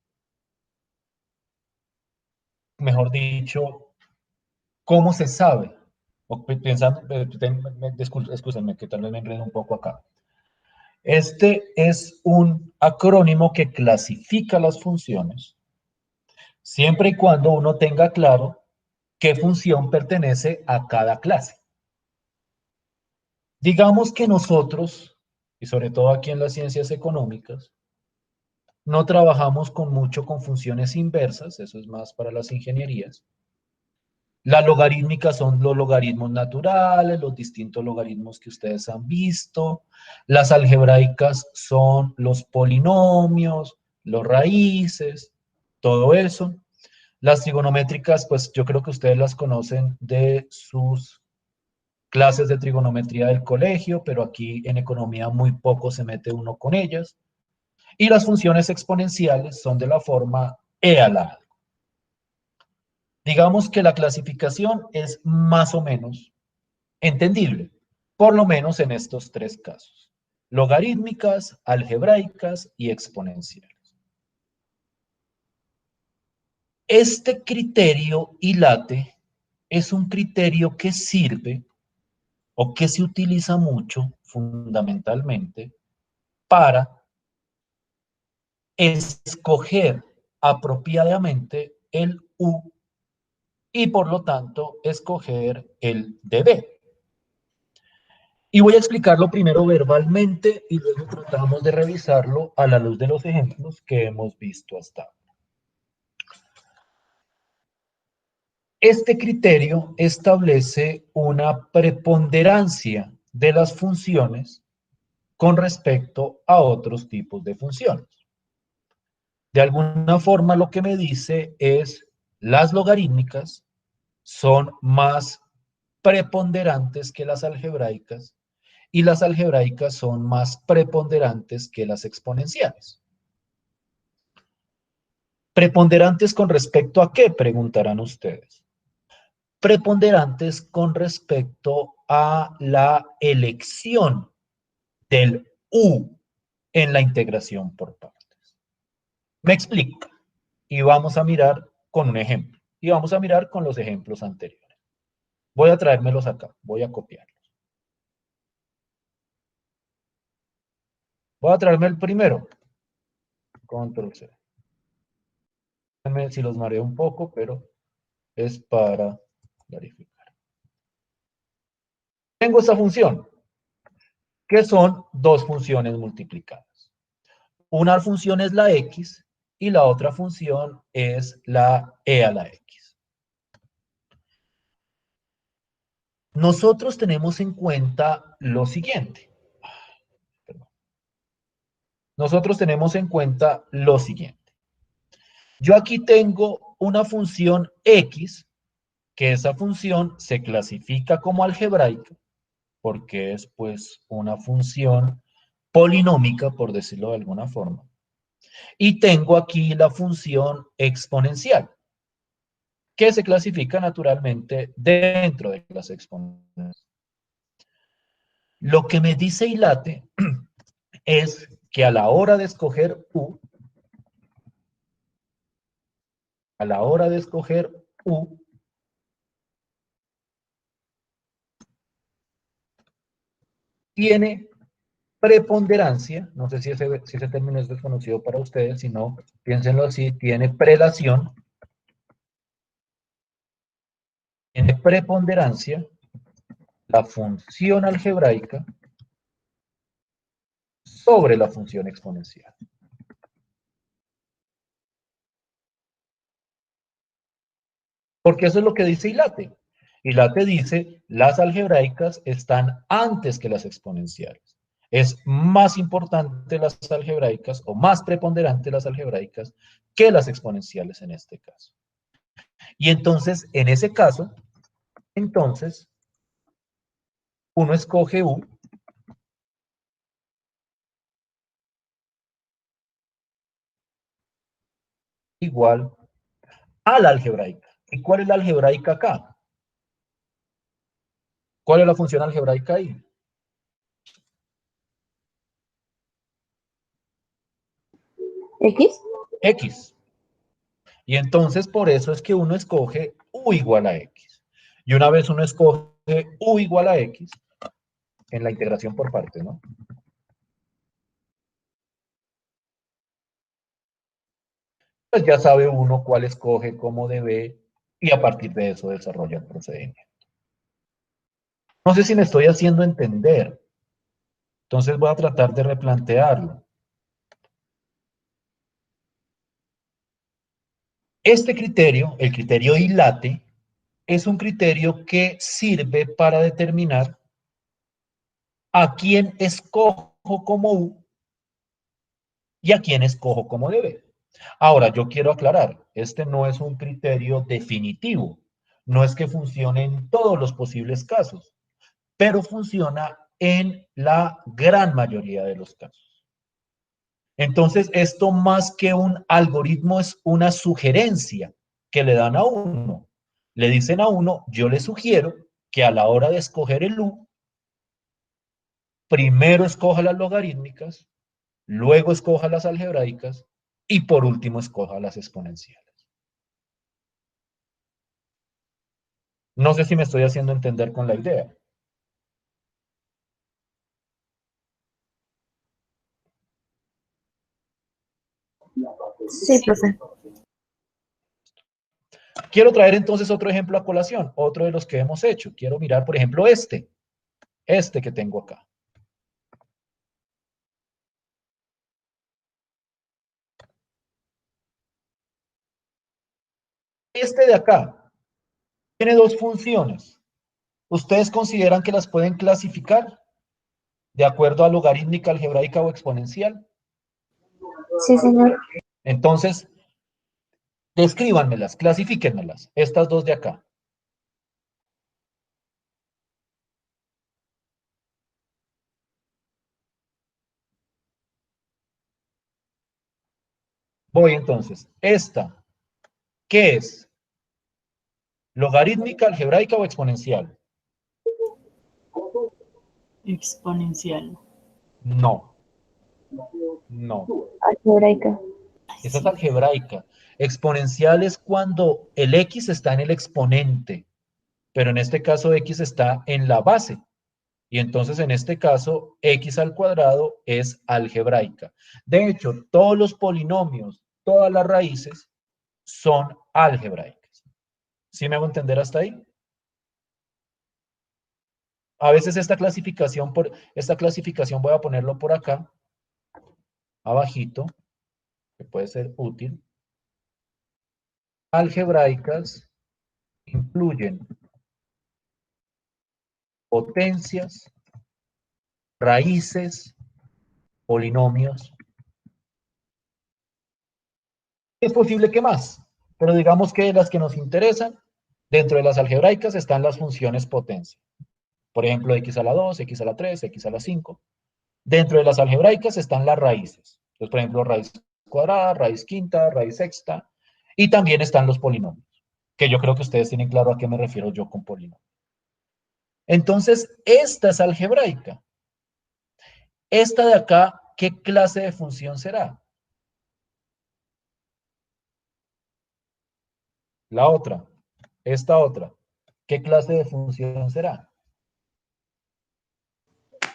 [SPEAKER 1] mejor dicho, cómo se sabe, o pensando, escúchenme que tal vez me enredo un poco acá. Este es un acrónimo que clasifica las funciones, siempre y cuando uno tenga claro qué función pertenece a cada clase. Digamos que nosotros, y sobre todo aquí en las ciencias económicas, no trabajamos mucho con funciones inversas, eso es más para las ingenierías. Las logarítmicas son los logaritmos naturales, los distintos logaritmos que ustedes han visto. Las algebraicas son los polinomios, los raíces, todo eso. Las trigonométricas, pues yo creo que ustedes las conocen de sus clases de trigonometría del colegio, pero aquí en economía muy poco se mete uno con ellas. Y las funciones exponenciales son de la forma e a la a. Digamos que la clasificación es más o menos entendible, por lo menos en estos tres casos: logarítmicas, algebraicas y exponenciales. Este criterio ILATE es un criterio que sirve o que se utiliza mucho fundamentalmente para escoger apropiadamente el U y por lo tanto escoger el DB. Y voy a explicarlo primero verbalmente y luego tratamos de revisarlo a la luz de los ejemplos que hemos visto hasta ahora. Este criterio establece una preponderancia de las funciones con respecto a otros tipos de funciones. De alguna forma lo que me dice es: las logarítmicas son más preponderantes que las algebraicas y las algebraicas son más preponderantes que las exponenciales. ¿Preponderantes con respecto a qué?, preguntarán ustedes. Preponderantes con respecto a la elección del U en la integración por partes. Me explico. Y vamos a mirar con un ejemplo. Y vamos a mirar con los ejemplos anteriores. Voy a traérmelos acá. Voy a copiarlos. Voy a traerme el primero. Control C. Déjenme si los mareo un poco, pero es para clarificar. Tengo esta función, que son dos funciones multiplicadas. Una función es la x y la otra función es la e a la x. Nosotros tenemos en cuenta lo siguiente. Nosotros tenemos en cuenta lo siguiente. Yo aquí tengo una función x, que esa función se clasifica como algebraica, porque es pues una función polinómica, por decirlo de alguna forma. Y tengo aquí la función exponencial, que se clasifica naturalmente dentro de las exponenciales. Lo que me dice ILATE es que a la hora de escoger U, a la hora de escoger U, tiene preponderancia, no sé si ese término es desconocido para ustedes, si no, piénsenlo así, tiene prelación, tiene preponderancia la función algebraica sobre la función exponencial. Porque eso es lo que dice ILATE. ILATE dice, las algebraicas están antes que las exponenciales. Es más importante las algebraicas, o más preponderante las algebraicas, que las exponenciales en este caso. Y entonces, en ese caso, entonces, uno escoge U igual a la algebraica. ¿Y cuál es la algebraica acá? ¿Cuál es la función algebraica ahí?
[SPEAKER 4] ¿X?
[SPEAKER 1] X. Y entonces por eso es que uno escoge U igual a X. Y una vez uno escoge U igual a X, en la integración por partes, ¿no? Pues ya sabe uno cuál escoge, cómo debe, y a partir de eso desarrolla el procedimiento. No sé si me estoy haciendo entender. Entonces voy a tratar de replantearlo. Este criterio, el criterio ILATE, es un criterio que sirve para determinar a quién escojo como U y a quién escojo como debe. Ahora, yo quiero aclarar, este no es un criterio definitivo, no es que funcione en todos los posibles casos, pero funciona en la gran mayoría de los casos. Entonces, esto más que un algoritmo es una sugerencia que le dan a uno. Le dicen a uno, yo le sugiero que a la hora de escoger el U, primero escoja las logarítmicas, luego escoja las algebraicas y por último escoja las exponenciales. No sé si me estoy haciendo entender con la idea.
[SPEAKER 4] Sí, profe.
[SPEAKER 1] Quiero traer entonces otro ejemplo a colación, otro de los que hemos hecho. Quiero mirar, por ejemplo, este que tengo acá. Este de acá tiene dos funciones. ¿Ustedes consideran que las pueden clasificar de acuerdo a logarítmica, algebraica o exponencial?
[SPEAKER 4] Sí, señor.
[SPEAKER 1] Entonces, descríbanmelas, clasifíquenmelas, estas dos de acá. Voy entonces. Esta, ¿qué es? ¿Logarítmica, algebraica o exponencial?
[SPEAKER 5] Exponencial.
[SPEAKER 1] No, no.
[SPEAKER 4] Algebraica.
[SPEAKER 1] Esa es
[SPEAKER 5] Sí.
[SPEAKER 1] algebraica. Exponencial es cuando el X está en el exponente, pero en este caso X está en la base. Y entonces en este caso X al cuadrado es algebraica. De hecho, todos los polinomios, todas las raíces son algebraicas. ¿Sí me hago entender hasta ahí? A veces esta clasificación voy a ponerlo por acá, abajito, que puede ser útil. Algebraicas incluyen potencias, raíces, polinomios. Es posible que más, pero digamos que las que nos interesan, dentro de las algebraicas están las funciones potencia. Por ejemplo, x a la 2, x a la 3, x a la 5. Dentro de las algebraicas están las raíces. Entonces, por ejemplo, raíz cuadrada, raíz quinta, raíz sexta. Y también están los polinomios, que yo creo que ustedes tienen claro a qué me refiero yo con polinomios. Entonces, esta es algebraica. Esta de acá, ¿qué clase de función será? La otra, esta otra, ¿qué clase de función será?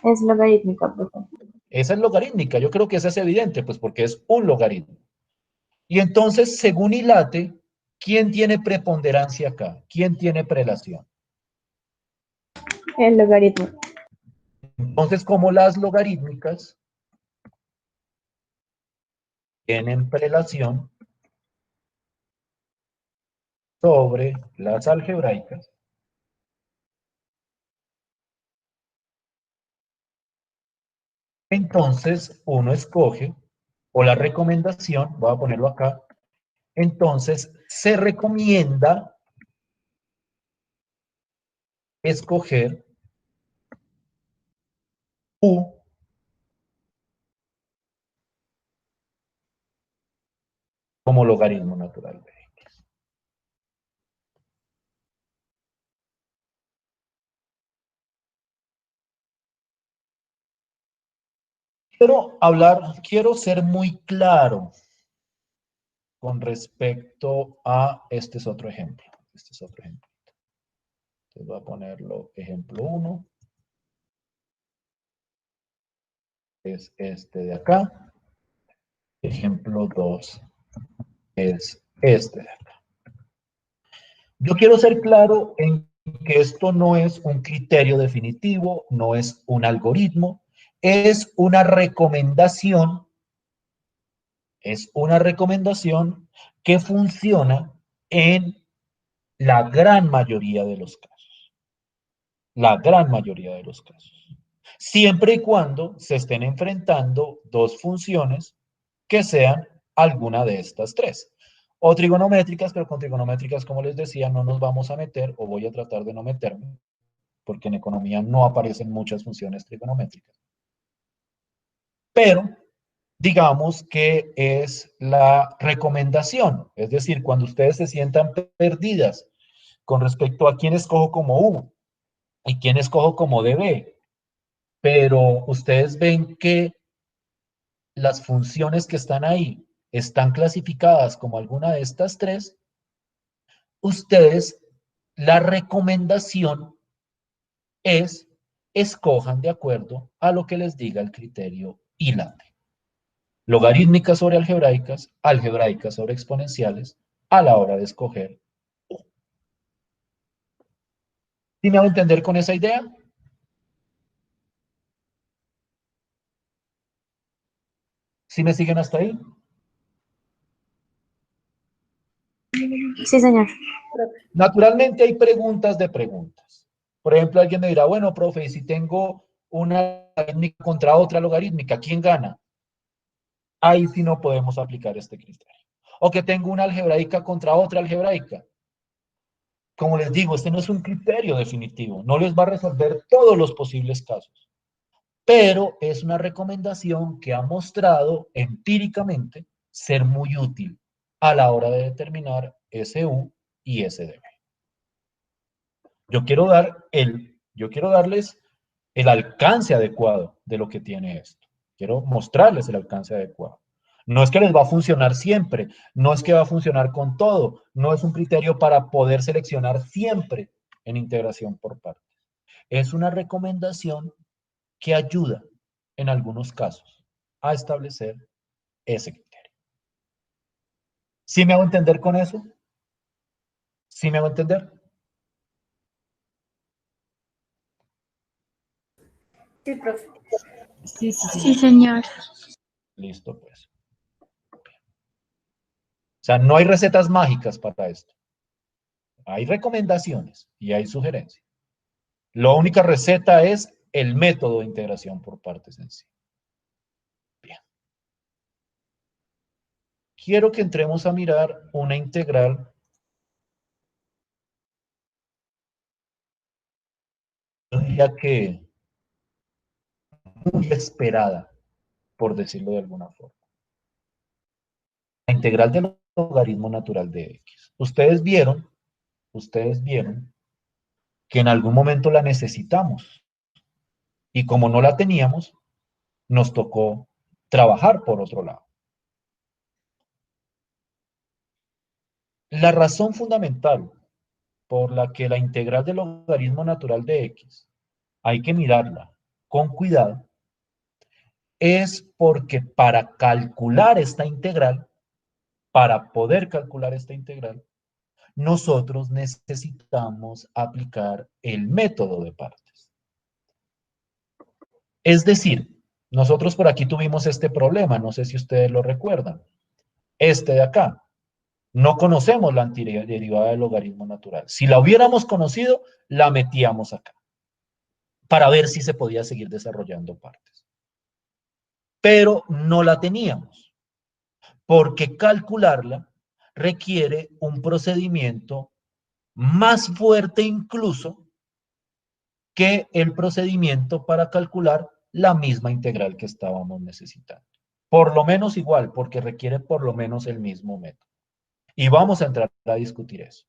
[SPEAKER 4] Es logarítmica, profe.
[SPEAKER 1] Esa es logarítmica, yo creo que esa es evidente, pues porque es un logaritmo. Y entonces, según Ilate, ¿quién tiene preponderancia acá? ¿Quién tiene prelación?
[SPEAKER 4] El logaritmo.
[SPEAKER 1] Entonces, como las logarítmicas tienen prelación sobre las algebraicas, entonces uno escoge, o la recomendación, voy a ponerlo acá, entonces se recomienda escoger U como logaritmo natural de X. Quiero ser muy claro con respecto a, este es otro ejemplo. Este es otro ejemplo. Entonces voy a ponerlo ejemplo 1. Es este de acá. Ejemplo 2 es este de acá. Yo quiero ser claro en que esto no es un criterio definitivo, no es un algoritmo, es una recomendación que funciona en la gran mayoría de los casos. La gran mayoría de los casos. Siempre y cuando se estén enfrentando dos funciones que sean alguna de estas tres. O trigonométricas, pero con trigonométricas, como les decía, no nos vamos a meter, o voy a tratar de no meterme, porque en economía no aparecen muchas funciones trigonométricas. Pero digamos que es la recomendación, es decir, cuando ustedes se sientan perdidas con respecto a quién escojo como U y quién escojo como DB, pero ustedes ven que las funciones que están ahí están clasificadas como alguna de estas tres, ustedes, la recomendación es escojan de acuerdo a lo que les diga el criterio ILATE. Logarítmicas sobre algebraicas, algebraicas sobre exponenciales, a la hora de escoger. ¿Sí me hago entender con esa idea? ¿Sí me siguen hasta ahí?
[SPEAKER 4] Sí, señor.
[SPEAKER 1] Naturalmente hay preguntas de preguntas. Por ejemplo, alguien me dirá, bueno, profe, ¿y si tengo una logarítmica contra otra logarítmica, quién gana? Ahí sí no podemos aplicar este criterio. O que tengo una algebraica contra otra algebraica. Como les digo, este no es un criterio definitivo, no les va a resolver todos los posibles casos, pero es una recomendación que ha mostrado empíricamente ser muy útil a la hora de determinar SU y SDB. Yo quiero darles el alcance adecuado de lo que tiene esto. Quiero mostrarles el alcance adecuado. No es que les va a funcionar siempre, no es que va a funcionar con todo, no es un criterio para poder seleccionar siempre en integración por partes. Es una recomendación que ayuda en algunos casos a establecer ese criterio. ¿Sí me hago entender con eso? ¿Sí me hago entender?
[SPEAKER 2] Sí, profe.
[SPEAKER 5] Sí, sí,
[SPEAKER 6] Sí,
[SPEAKER 5] sí.
[SPEAKER 6] señor.
[SPEAKER 1] Listo, pues. O sea, no hay recetas mágicas para esto. Hay recomendaciones y hay sugerencias. La única receta es el método de integración por partes en sí. Bien. Quiero que entremos a mirar una integral ya que muy esperada, por decirlo de alguna forma. La integral del logaritmo natural de X. Ustedes vieron que en algún momento la necesitamos y como no la teníamos, nos tocó trabajar por otro lado. La razón fundamental por la que la integral del logaritmo natural de x hay que mirarla con cuidado es porque para calcular esta integral, para poder calcular esta integral, nosotros necesitamos aplicar el método de partes. Es decir, nosotros por aquí tuvimos este problema, no sé si ustedes lo recuerdan. Este de acá. No conocemos la antiderivada del logaritmo natural. Si la hubiéramos conocido, la metíamos acá para ver si se podía seguir desarrollando partes. Pero no la teníamos, porque calcularla requiere un procedimiento más fuerte incluso que el procedimiento para calcular la misma integral que estábamos necesitando. Por lo menos igual, porque requiere por lo menos el mismo método. Y vamos a entrar a discutir eso.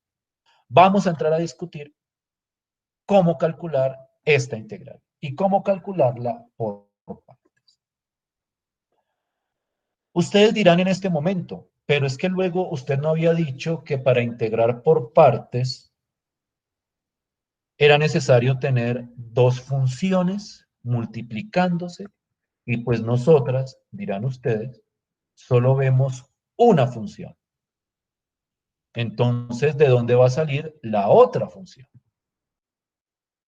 [SPEAKER 1] Vamos a entrar a discutir cómo calcular esta integral y cómo calcularla por partes. Ustedes dirán en este momento, pero es que luego usted no había dicho que para integrar por partes era necesario tener dos funciones multiplicándose y pues nosotras, dirán ustedes, solo vemos una función. Entonces, ¿de dónde va a salir la otra función?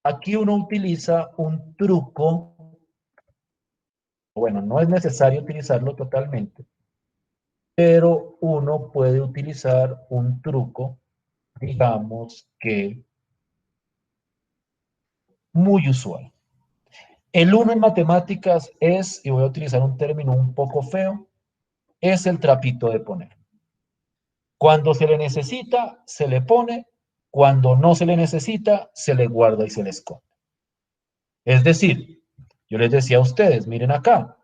[SPEAKER 1] Aquí uno utiliza un truco, bueno, no es necesario utilizarlo totalmente, pero uno puede utilizar un truco, digamos que muy usual. El 1 en matemáticas es, y voy a utilizar un término un poco feo, es el trapito de poner. Cuando se le necesita, se le pone, cuando no se le necesita, se le guarda y se le esconde. Es decir, yo les decía a ustedes, miren acá,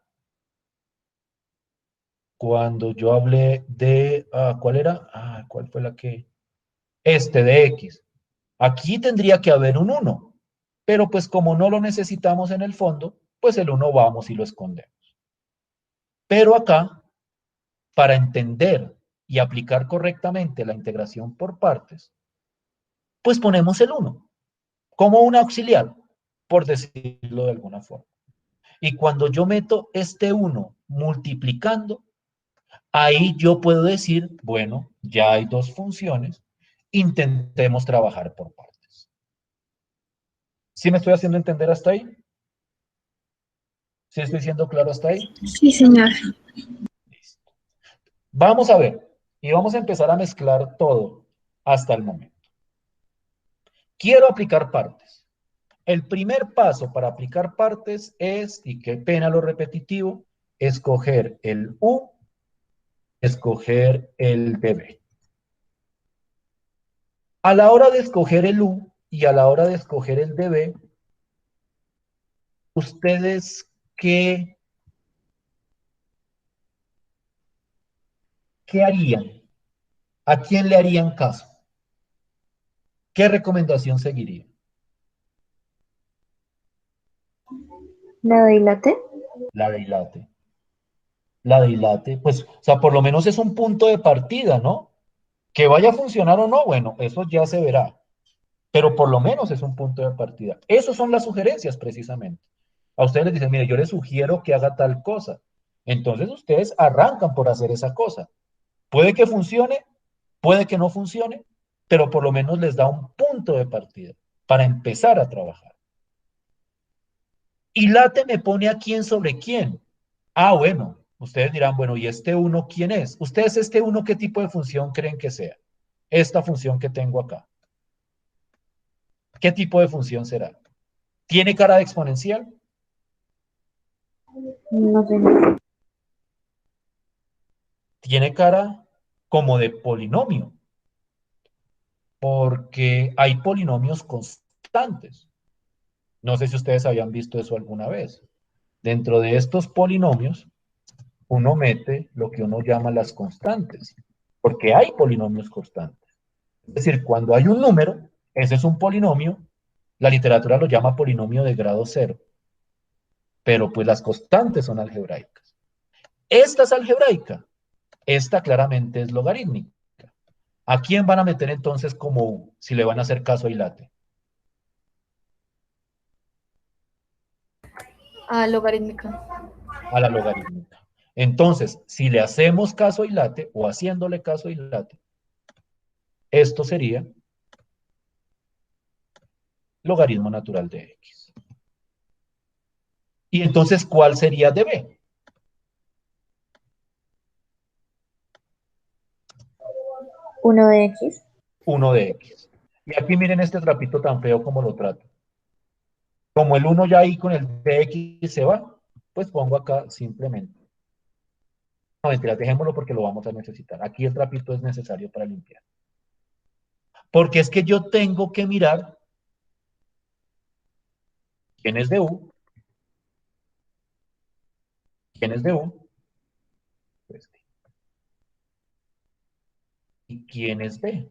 [SPEAKER 1] cuando yo hablé de, ¿cuál era? ¿Cuál fue la que? Este de X. Aquí tendría que haber un 1, pero pues como no lo necesitamos en el fondo, pues el 1 vamos y lo escondemos. Pero acá, para entender y aplicar correctamente la integración por partes, pues ponemos el 1 como un auxiliar, por decirlo de alguna forma. Y cuando yo meto este 1 multiplicando, ahí yo puedo decir, bueno, ya hay dos funciones, intentemos trabajar por partes. ¿Sí me estoy haciendo entender hasta ahí? ¿Sí estoy siendo claro hasta ahí?
[SPEAKER 2] Sí, señor.
[SPEAKER 1] Listo. Vamos a ver, y vamos a empezar a mezclar todo hasta el momento. Quiero aplicar partes. El primer paso para aplicar partes es, y qué pena lo repetitivo, escoger el U, escoger el DB. A la hora de escoger el U y a la hora de escoger el DB, ¿ustedes qué harían? ¿A quién le harían caso? ¿Qué recomendación seguirían?
[SPEAKER 4] ¿La dilate?
[SPEAKER 1] La dilate. La dilate, pues, o sea, por lo menos es un punto de partida, ¿no? Que vaya a funcionar o no, bueno, eso ya se verá. Pero por lo menos es un punto de partida. Esas son las sugerencias, precisamente. A ustedes les dicen, mire, yo les sugiero que haga tal cosa. Entonces ustedes arrancan por hacer esa cosa. Puede que funcione, puede que no funcione, pero por lo menos les da un punto de partida para empezar a trabajar. Y late me pone a quién sobre quién. Bueno, ustedes dirán, bueno, ¿y este uno quién es? ¿Ustedes este uno qué tipo de función creen que sea? Esta función que tengo acá. ¿Qué tipo de función será? ¿Tiene cara de exponencial?
[SPEAKER 4] No sé.
[SPEAKER 1] Tiene cara como de polinomio, porque hay polinomios constantes. No sé si ustedes habían visto eso alguna vez. Dentro de estos polinomios, uno mete lo que uno llama las constantes, porque hay polinomios constantes. Es decir, cuando hay un número, ese es un polinomio, la literatura lo llama polinomio de grado cero, pero pues las constantes son algebraicas. Esta es algebraica, esta claramente es logarítmica. ¿A quién van a meter entonces como U, si le van a hacer caso a Ilate?
[SPEAKER 2] Logarítmica.
[SPEAKER 1] A la logarítmica. Entonces, si le hacemos caso a Ilate, o haciéndole caso a Ilate, esto sería logaritmo natural de X. Y entonces, ¿cuál sería de B?
[SPEAKER 4] 1 de X.
[SPEAKER 1] 1 de X. Y aquí miren este trapito tan feo como lo trato. Como el 1 ya ahí con el de X se va, pues pongo acá simplemente. No, mentiras, dejémoslo porque lo vamos a necesitar. Aquí el trapito es necesario para limpiar. Porque es que yo tengo que mirar quién es de U, quién es de U, este, y quién es B.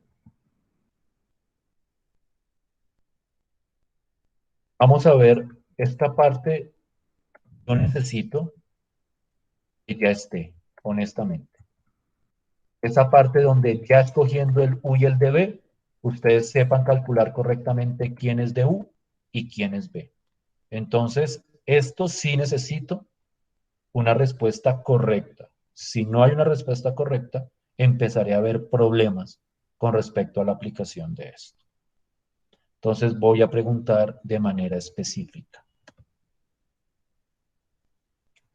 [SPEAKER 1] Vamos a ver esta parte. Yo necesito que ya esté, honestamente. Esa parte donde ya escogiendo el U y el de B, ustedes sepan calcular correctamente quién es de U y quién es B. Entonces, esto sí necesito una respuesta correcta. Si no hay una respuesta correcta, empezaré a ver problemas con respecto a la aplicación de esto. Entonces, voy a preguntar de manera específica.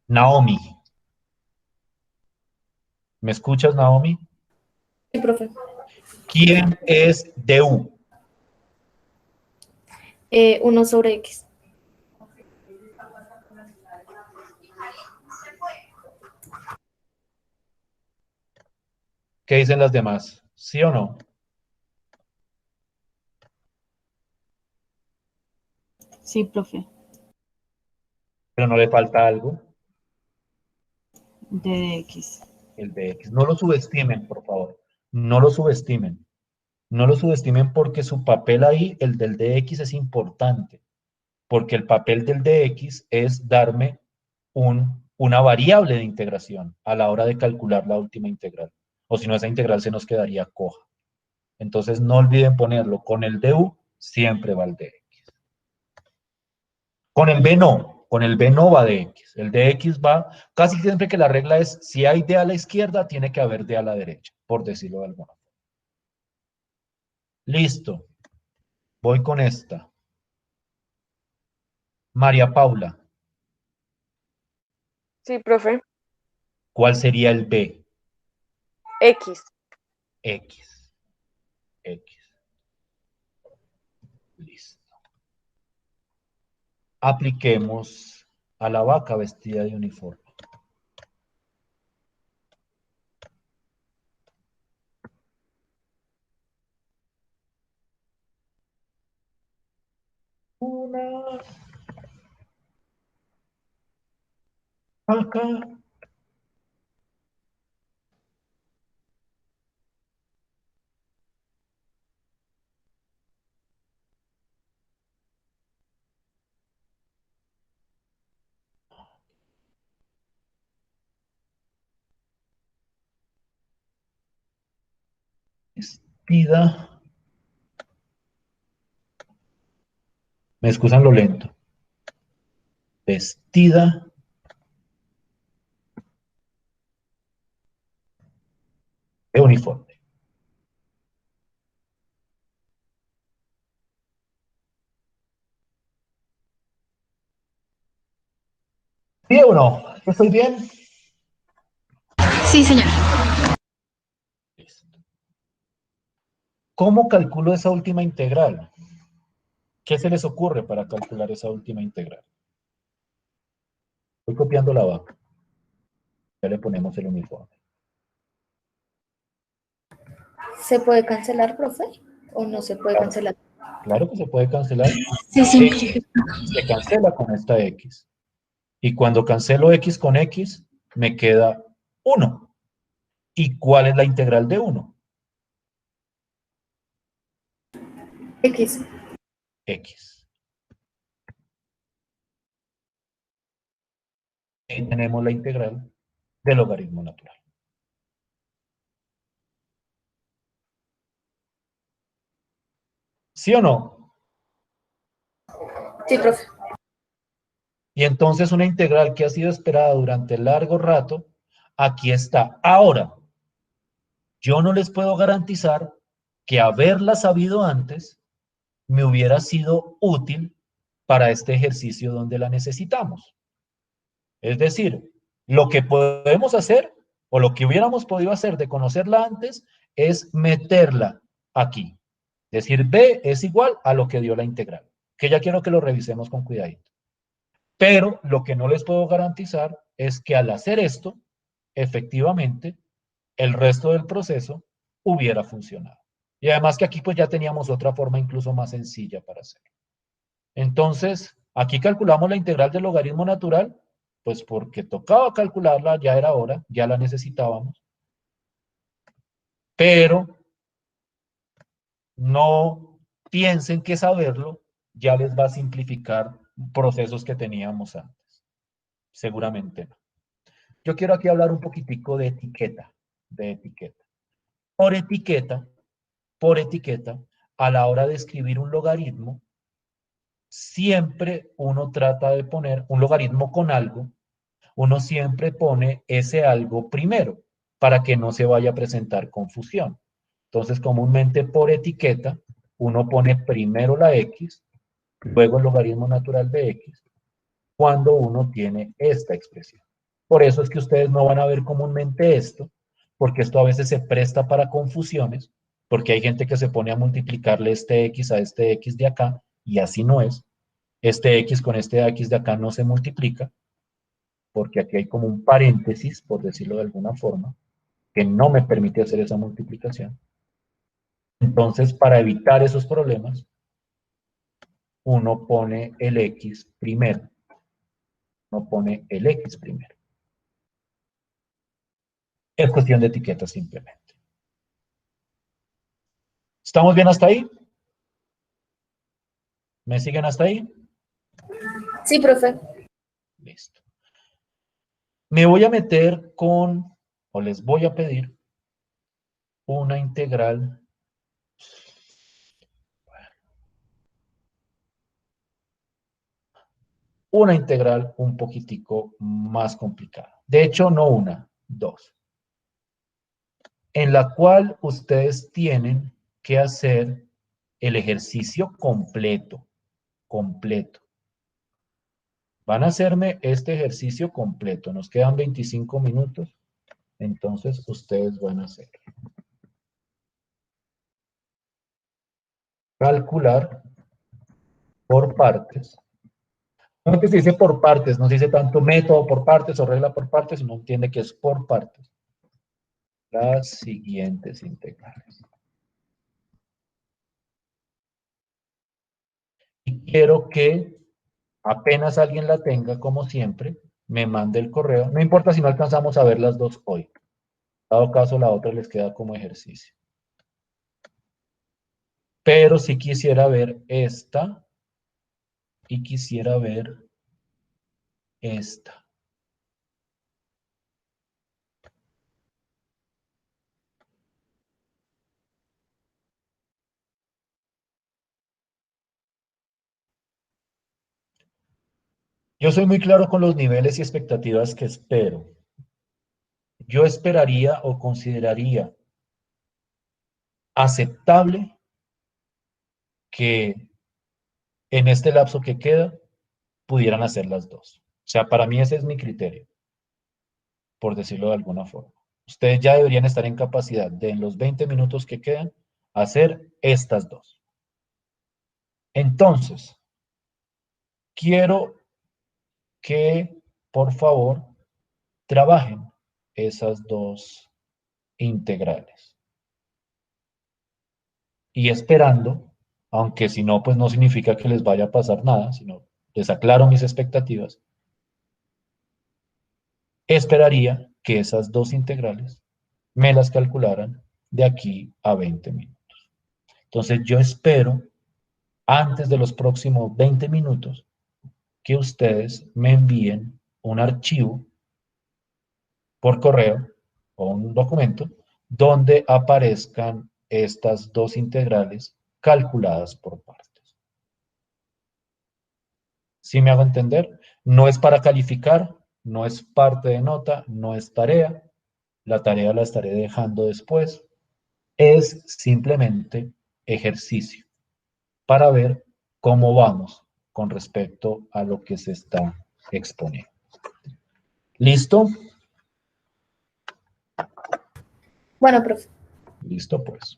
[SPEAKER 1] Naomi. ¿Me escuchas, Naomi?
[SPEAKER 2] Sí, profe.
[SPEAKER 1] ¿Quién es de U?
[SPEAKER 2] 1 sobre X.
[SPEAKER 1] ¿Qué dicen las demás? ¿Sí o no?
[SPEAKER 5] Sí, profe.
[SPEAKER 1] Pero no le falta algo,
[SPEAKER 5] De X.
[SPEAKER 1] el de X. No lo subestimen, por favor. No lo subestimen. No lo subestimen porque su papel ahí, el del dx, es importante. Porque el papel del dx es darme una variable de integración a la hora de calcular la última integral. O si no, esa integral se nos quedaría coja. Entonces, no olviden ponerlo. Con el du siempre va el dx. Con el b no. Con el b no va dx. El dx va, casi siempre que la regla es, si hay d a la izquierda, tiene que haber d a la derecha, por decirlo de alguna forma. Listo. Voy con esta. María Paula,
[SPEAKER 6] Sí, profe.
[SPEAKER 1] ¿cuál sería el b?
[SPEAKER 6] X.
[SPEAKER 1] X. X. Listo. Apliquemos a la vaca vestida de uniforme. Una vaca vestida. Me excusan lo lento. Vestida de uniforme. ¿Sí o no? ¿Estoy bien?
[SPEAKER 2] Sí, señor.
[SPEAKER 1] Listo. ¿Cómo calculo esa última integral? ¿Qué se les ocurre para calcular esa última integral? Estoy copiando la vaca. Ya le ponemos el uniforme.
[SPEAKER 2] ¿Se puede cancelar, profe? ¿O no se puede
[SPEAKER 1] Claro,
[SPEAKER 2] cancelar?
[SPEAKER 1] claro que se puede cancelar.
[SPEAKER 2] Sí,
[SPEAKER 1] X se cancela con esta X. Y cuando cancelo X con X, me queda 1. ¿Y cuál es la integral de 1?
[SPEAKER 2] X.
[SPEAKER 1] X. Y tenemos la integral del logaritmo natural. ¿Sí o no?
[SPEAKER 2] Sí, profe.
[SPEAKER 1] Y entonces una integral que ha sido esperada durante largo rato, aquí está. Ahora, yo no les puedo garantizar que haberla sabido antes me hubiera sido útil para este ejercicio donde la necesitamos. Es decir, lo que podemos hacer o lo que hubiéramos podido hacer de conocerla antes es meterla aquí. Decir b es igual a lo que dio la integral, que ya quiero que lo revisemos con cuidadito. Pero lo que no les puedo garantizar es que al hacer esto, efectivamente, el resto del proceso hubiera funcionado. Y además que aquí pues ya teníamos otra forma incluso más sencilla para hacerlo. Entonces, aquí calculamos la integral del logaritmo natural, pues porque tocaba calcularla, ya era hora, ya la necesitábamos. Pero no piensen que saberlo ya les va a simplificar procesos que teníamos antes. Seguramente no. Yo quiero aquí hablar un poquitico de etiqueta, Por etiqueta, a la hora de escribir un logaritmo, siempre uno trata de poner un logaritmo con algo, uno siempre pone ese algo primero, para que no se vaya a presentar confusión. Entonces, comúnmente por etiqueta, uno pone primero la x, luego el logaritmo natural de x, cuando uno tiene esta expresión. Por eso es que ustedes no van a ver comúnmente esto, porque esto a veces se presta para confusiones, porque hay gente que se pone a multiplicarle este x a este x de acá, y así no es. Este x con este x de acá no se multiplica, porque aquí hay como un paréntesis, por decirlo de alguna forma, que no me permite hacer esa multiplicación. Entonces, para evitar esos problemas, uno pone el x primero. Uno pone el x primero. Es cuestión de etiqueta simplemente. ¿Estamos bien hasta ahí? ¿Me siguen hasta ahí?
[SPEAKER 2] Sí, profe.
[SPEAKER 1] Listo. Me voy a meter con, o les voy a pedir, una integral. Una integral un poquitico más complicada. De hecho, no una, dos. En la cual ustedes tienen que hacer el ejercicio completo. Van a hacerme este ejercicio completo. Nos quedan 25 minutos. Entonces, ustedes van a hacer. Calcular por partes. No es que se dice por partes, no se dice tanto método por partes o regla por partes, sino entiende que es por partes. Las siguientes integrales. Y quiero que apenas alguien la tenga, como siempre, me mande el correo. No importa si no alcanzamos a ver las dos hoy. En dado caso, la otra les queda como ejercicio. Pero sí quisiera ver esta y quisiera ver esta. Yo soy muy claro con los niveles y expectativas que espero. Yo esperaría o consideraría aceptable que en este lapso que queda pudieran hacer las dos. O sea, para mí ese es mi criterio, por decirlo de alguna forma. Ustedes ya deberían estar en capacidad de, en los 20 minutos que quedan, hacer estas dos. Entonces, quiero que, por favor, trabajen esas dos integrales. Y esperando, aunque si no, pues no significa que les vaya a pasar nada, sino les aclaro mis expectativas, esperaría que esas dos integrales me las calcularan de aquí a 20 minutos. Entonces yo espero, antes de los próximos 20 minutos, que ustedes me envíen un archivo por correo o un documento donde aparezcan estas dos integrales calculadas por partes. ¿Sí me hago entender? No es para calificar, no es parte de nota, no es tarea. La tarea la estaré dejando después. Es simplemente ejercicio para ver cómo vamos con respecto a lo que se está exponiendo. ¿Listo?
[SPEAKER 2] Bueno, profe.
[SPEAKER 1] Listo, pues.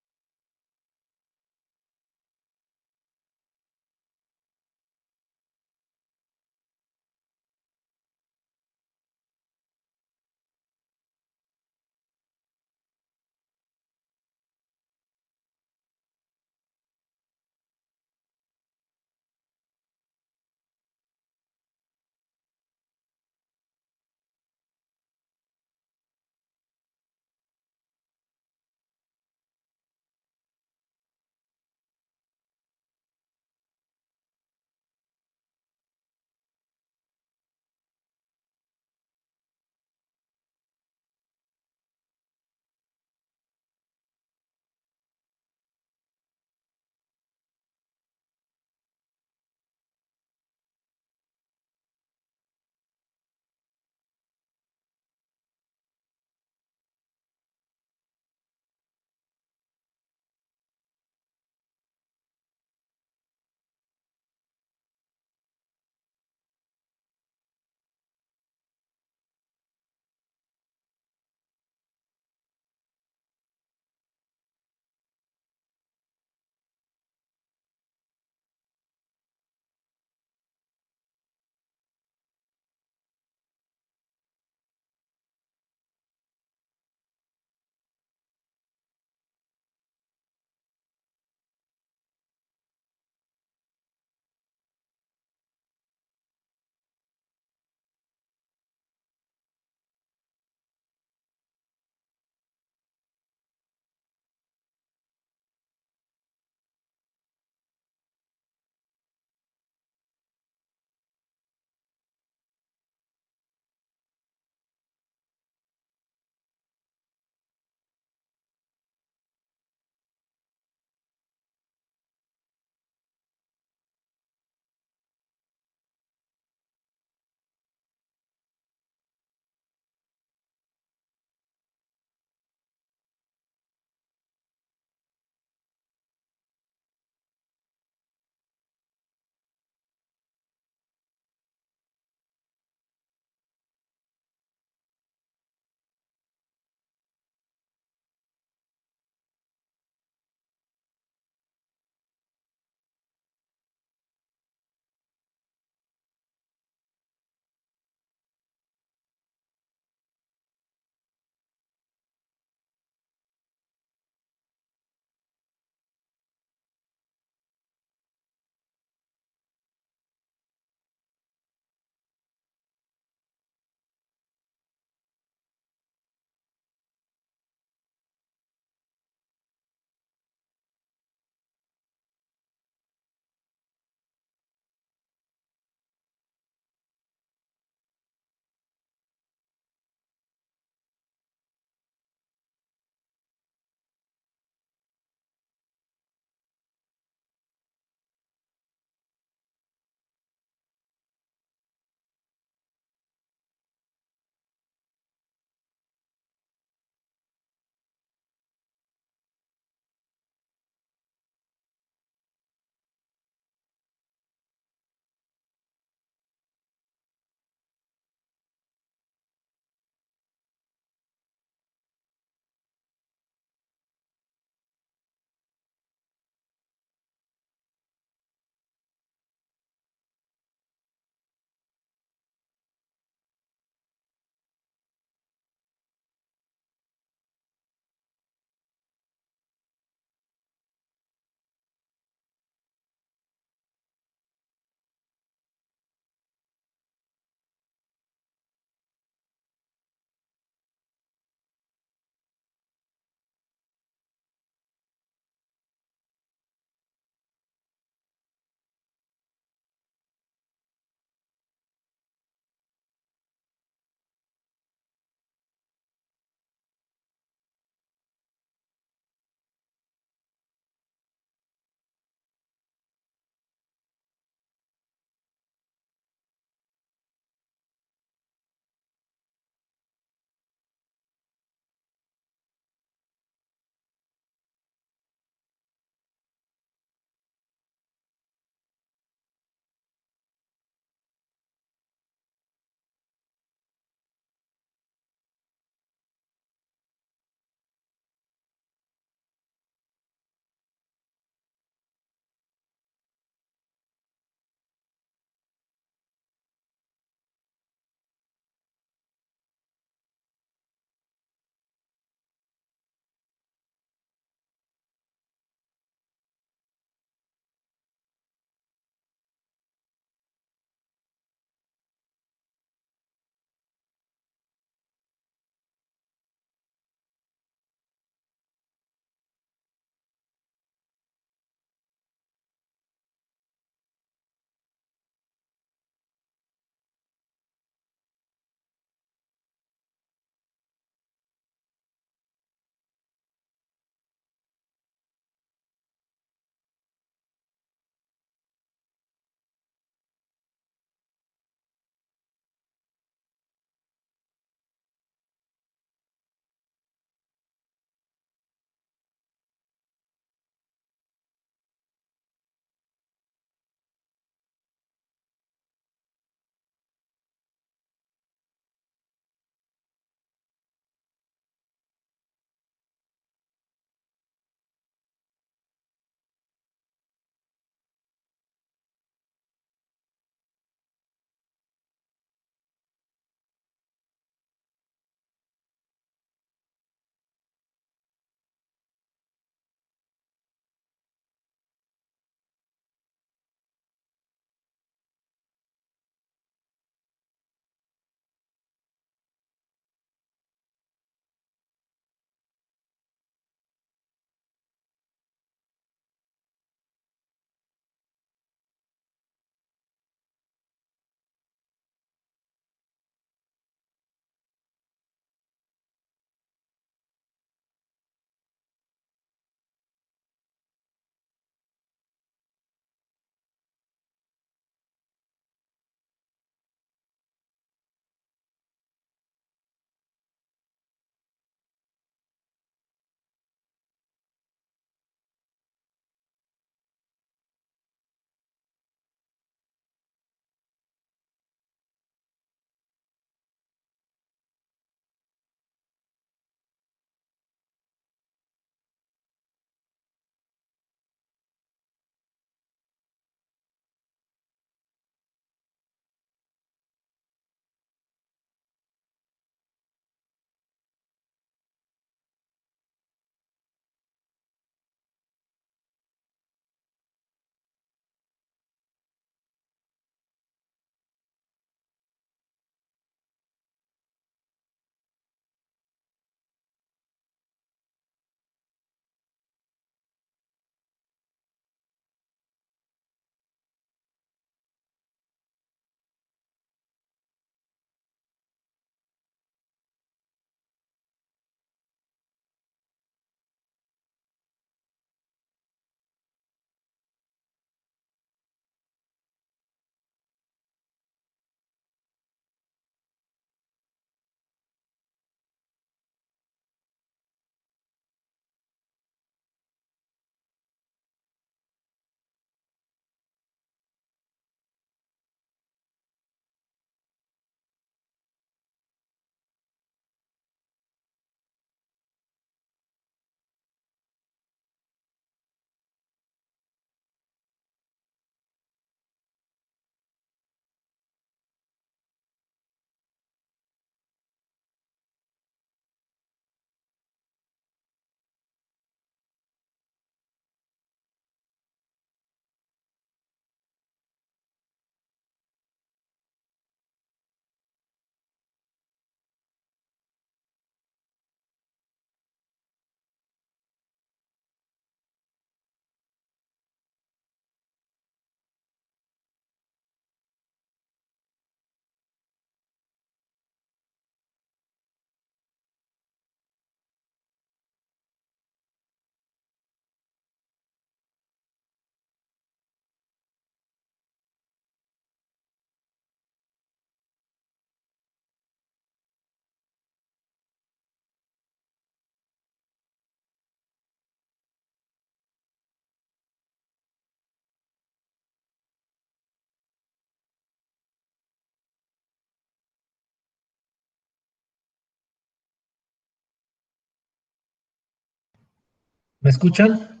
[SPEAKER 1] ¿Me escuchan?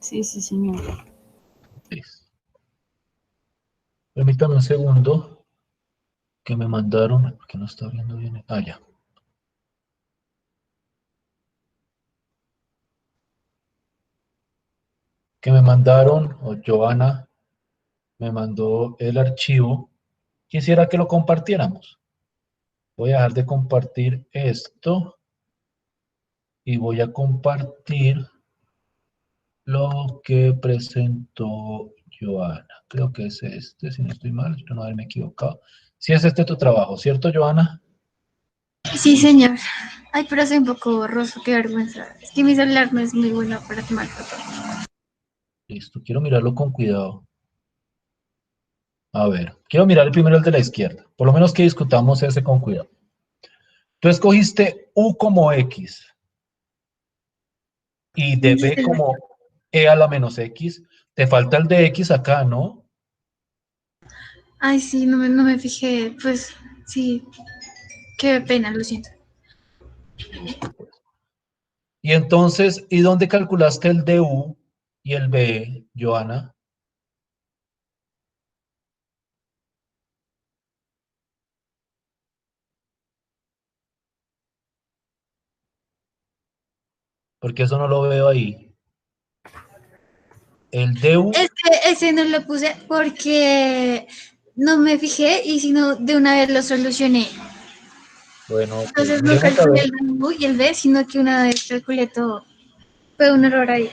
[SPEAKER 5] Sí, sí, señor.
[SPEAKER 1] Listo. Permítame un segundo que me mandaron, porque no está abriendo bien. Ah, ya. Que me mandaron, o Joana me mandó el archivo. Quisiera que lo compartiéramos. Voy a dejar de compartir esto y voy a compartir lo que presentó Joana. Creo que es este, si no estoy mal, espero no haberme equivocado. Si es este tu trabajo, ¿cierto, Joana?
[SPEAKER 7] Sí, señor. Ay, pero soy un poco borroso, qué vergüenza. Es que mi celular no es muy bueno para tomar fotos.
[SPEAKER 1] Listo, quiero mirarlo con cuidado. A ver, quiero mirar primero el de la izquierda. Por lo menos que discutamos ese con cuidado. Tú escogiste U como X y de B como E a la menos X. Te falta el de X acá, ¿no?
[SPEAKER 7] Ay, sí, no me fijé. Pues sí, qué pena, lo siento.
[SPEAKER 1] Listo, pues. Y entonces, ¿y dónde calculaste el de U y el B, Joana? Porque eso no lo veo ahí. El de U,
[SPEAKER 7] Es que ese no lo puse porque no me fijé y si no, de una vez lo solucioné.
[SPEAKER 1] bueno, ok.
[SPEAKER 7] Entonces no
[SPEAKER 1] Miremos a
[SPEAKER 7] calculé
[SPEAKER 1] ver.
[SPEAKER 7] el U y el B, sino que una vez calculé todo. Fue un error ahí.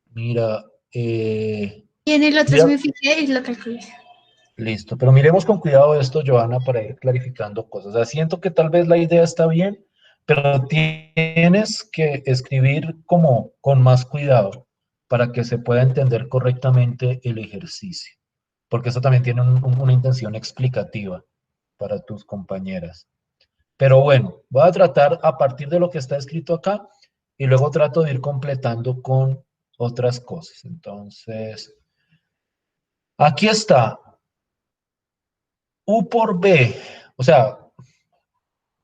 [SPEAKER 1] Mira,
[SPEAKER 7] Y en el otro sí
[SPEAKER 1] mira,
[SPEAKER 7] me fijé y lo calculé.
[SPEAKER 1] listo, pero miremos con cuidado esto, Joana, para ir clarificando cosas. O sea, siento que tal vez la idea está bien, pero tienes que escribir como con más cuidado para que se pueda entender correctamente el ejercicio, porque eso también tiene una intención explicativa para tus compañeras. Pero bueno, voy a tratar a partir de lo que está escrito acá y luego trato de ir completando con otras cosas. Entonces, aquí está. U por B, o sea,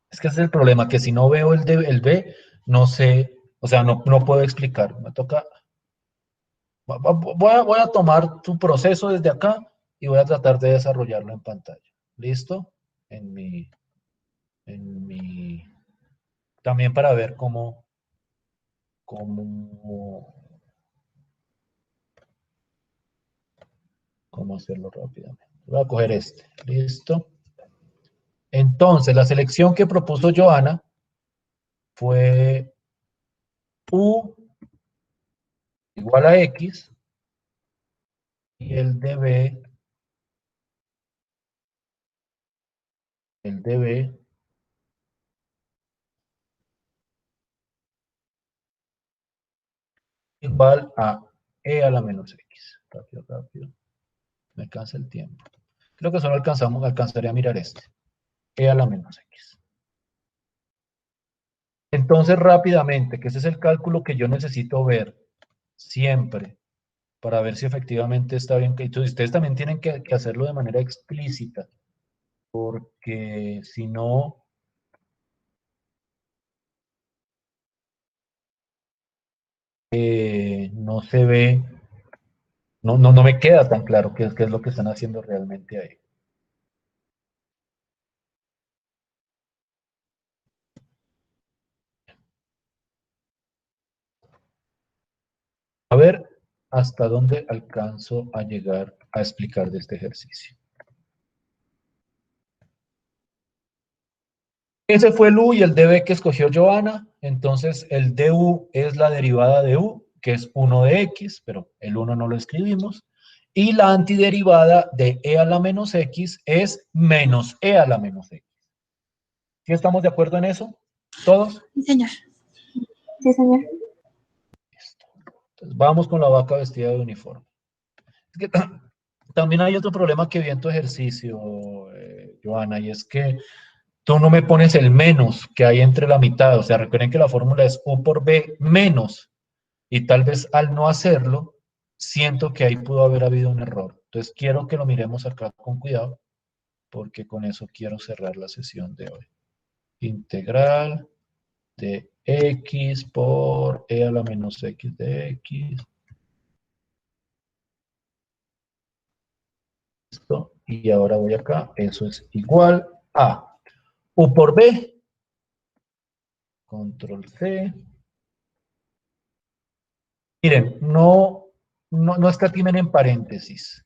[SPEAKER 1] es que ese es el problema, que si no veo el B, no sé, o sea, no puedo explicar. Me toca, voy a tomar tu proceso desde acá y voy a tratar de desarrollarlo en pantalla. ¿Listo? En mi, en mi, también para ver cómo, cómo hacerlo rápidamente. Voy a coger este. ¿Listo? Entonces, la selección que propuso Joana fue U igual a X y el de B igual a E a la menos X. Rápido, rápido. Me cansa el tiempo. Creo que solo alcanzaré a mirar este. E a la menos X. Entonces, rápidamente, que ese es el cálculo que yo necesito ver siempre para ver si efectivamente está bien. Entonces, ustedes también tienen que hacerlo de manera explícita, porque si no, no se ve, no me queda tan claro qué es lo que están haciendo realmente ahí. A ver hasta dónde alcanzo a llegar a explicar de este ejercicio. Ese fue el U y el dB que escogió Joana. Entonces el du es la derivada de U, que es 1 de X, pero el 1 no lo escribimos. Y la antiderivada de E a la menos X es menos E a la menos X. ¿Sí estamos de acuerdo en eso? ¿Todos?
[SPEAKER 7] Sí, señor.
[SPEAKER 4] Sí, señor.
[SPEAKER 1] Listo. Entonces vamos con la vaca vestida de uniforme. Es que también hay otro problema que vi en tu ejercicio, Joana, y es que tú no me pones el menos que hay entre la mitad. O sea, recuerden que la fórmula es U por B menos. Y tal vez al no hacerlo, siento que ahí pudo haber habido un error. Entonces quiero que lo miremos acá con cuidado porque con eso quiero cerrar la sesión de hoy. Integral de x por e a la menos x de x. Listo. Y ahora voy acá. Eso es igual a u por b. Control C. Miren, no escatimen en paréntesis.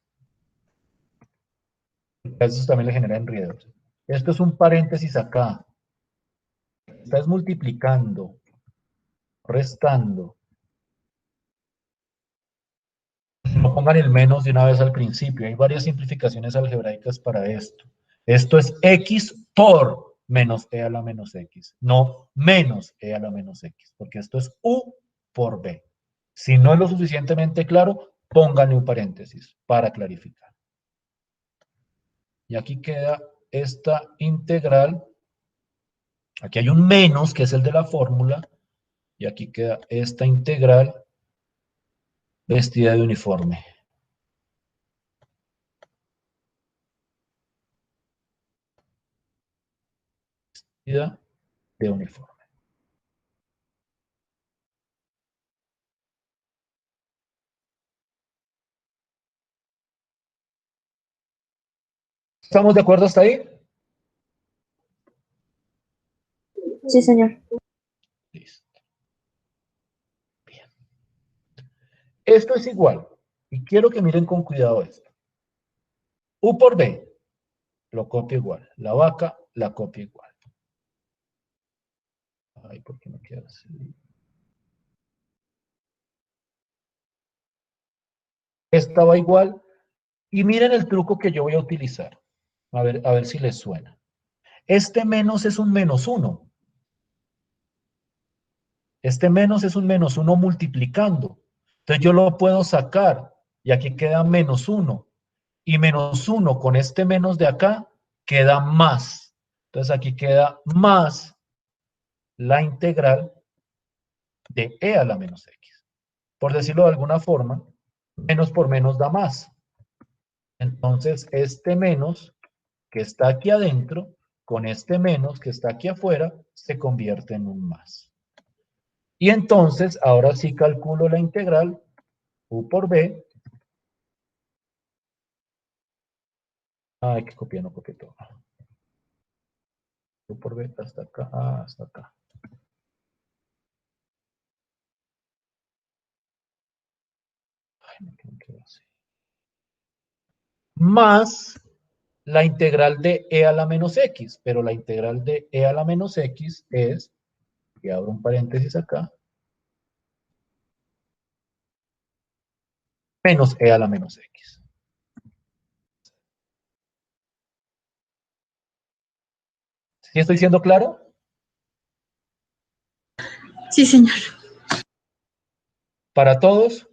[SPEAKER 1] A eso también le genera enredos. Esto es un paréntesis acá. Estás multiplicando, restando. No pongan el menos de una vez al principio. Hay varias simplificaciones algebraicas para esto. Esto es x por menos e a la menos x, no menos e a la menos x, porque esto es u por b. Si no es lo suficientemente claro, pónganle un paréntesis para clarificar. Y aquí queda esta integral. Aquí hay un menos, que es el de la fórmula, y aquí queda esta integral vestida de uniforme. Vestida de uniforme. ¿Estamos de acuerdo hasta ahí?
[SPEAKER 4] Sí, señor.
[SPEAKER 1] Listo. Bien. Esto es igual. Y quiero que miren con cuidado esto. U por B, lo copio igual. La vaca, la copio igual. Ay, ¿por qué no queda así? Esta va igual. Y miren el truco que yo voy a utilizar. A ver si les suena. Este menos es un menos 1. Este menos es un menos 1 multiplicando. Entonces yo lo puedo sacar. Y aquí queda menos 1. Y menos 1 con este menos de acá queda más. Entonces aquí queda más la integral de e a la menos x. Por decirlo de alguna forma, menos por menos da más. Entonces este menos que está aquí adentro, con este menos que está aquí afuera, se convierte en un más. Y entonces, ahora sí calculo la integral, u por b. Ay, que copié, no copié todo. U por b hasta acá, hasta acá. Ay, no quedó así. Más la integral de e a la menos x, pero la integral de e a la menos x es, y abro un paréntesis acá, menos e a la menos x. ¿Sí estoy siendo claro?
[SPEAKER 7] Sí, señor.
[SPEAKER 1] ¿Para todos?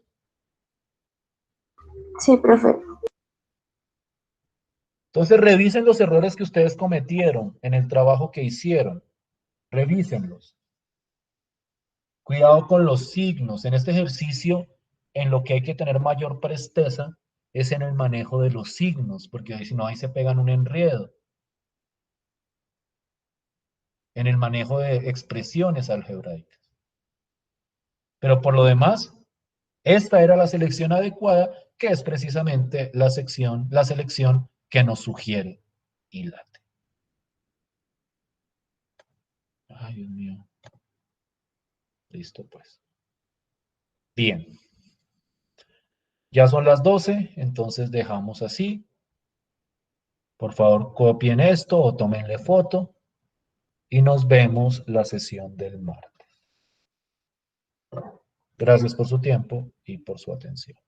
[SPEAKER 4] Sí, profe.
[SPEAKER 1] Entonces revisen los errores que ustedes cometieron en el trabajo que hicieron. Revísenlos. Cuidado con los signos. En este ejercicio, en lo que hay que tener mayor presteza es en el manejo de los signos, porque si no, ahí se pegan un enredo. En el manejo de expresiones algebraicas. Pero por lo demás, esta era la selección adecuada, que es precisamente la selección que nos sugiere ILATE. Ay, Dios mío. Listo, pues. Bien. Ya son las 12, entonces dejamos así. Por favor, copien esto o tómenle foto. Y nos vemos la sesión del martes. Gracias por su tiempo y por su atención.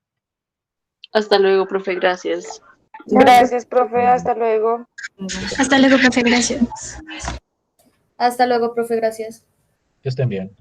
[SPEAKER 3] Hasta luego, profe, gracias.
[SPEAKER 6] Gracias, profe. Hasta luego.
[SPEAKER 7] Hasta luego, profe. Gracias.
[SPEAKER 2] Hasta luego, profe, gracias.
[SPEAKER 1] Que estén bien.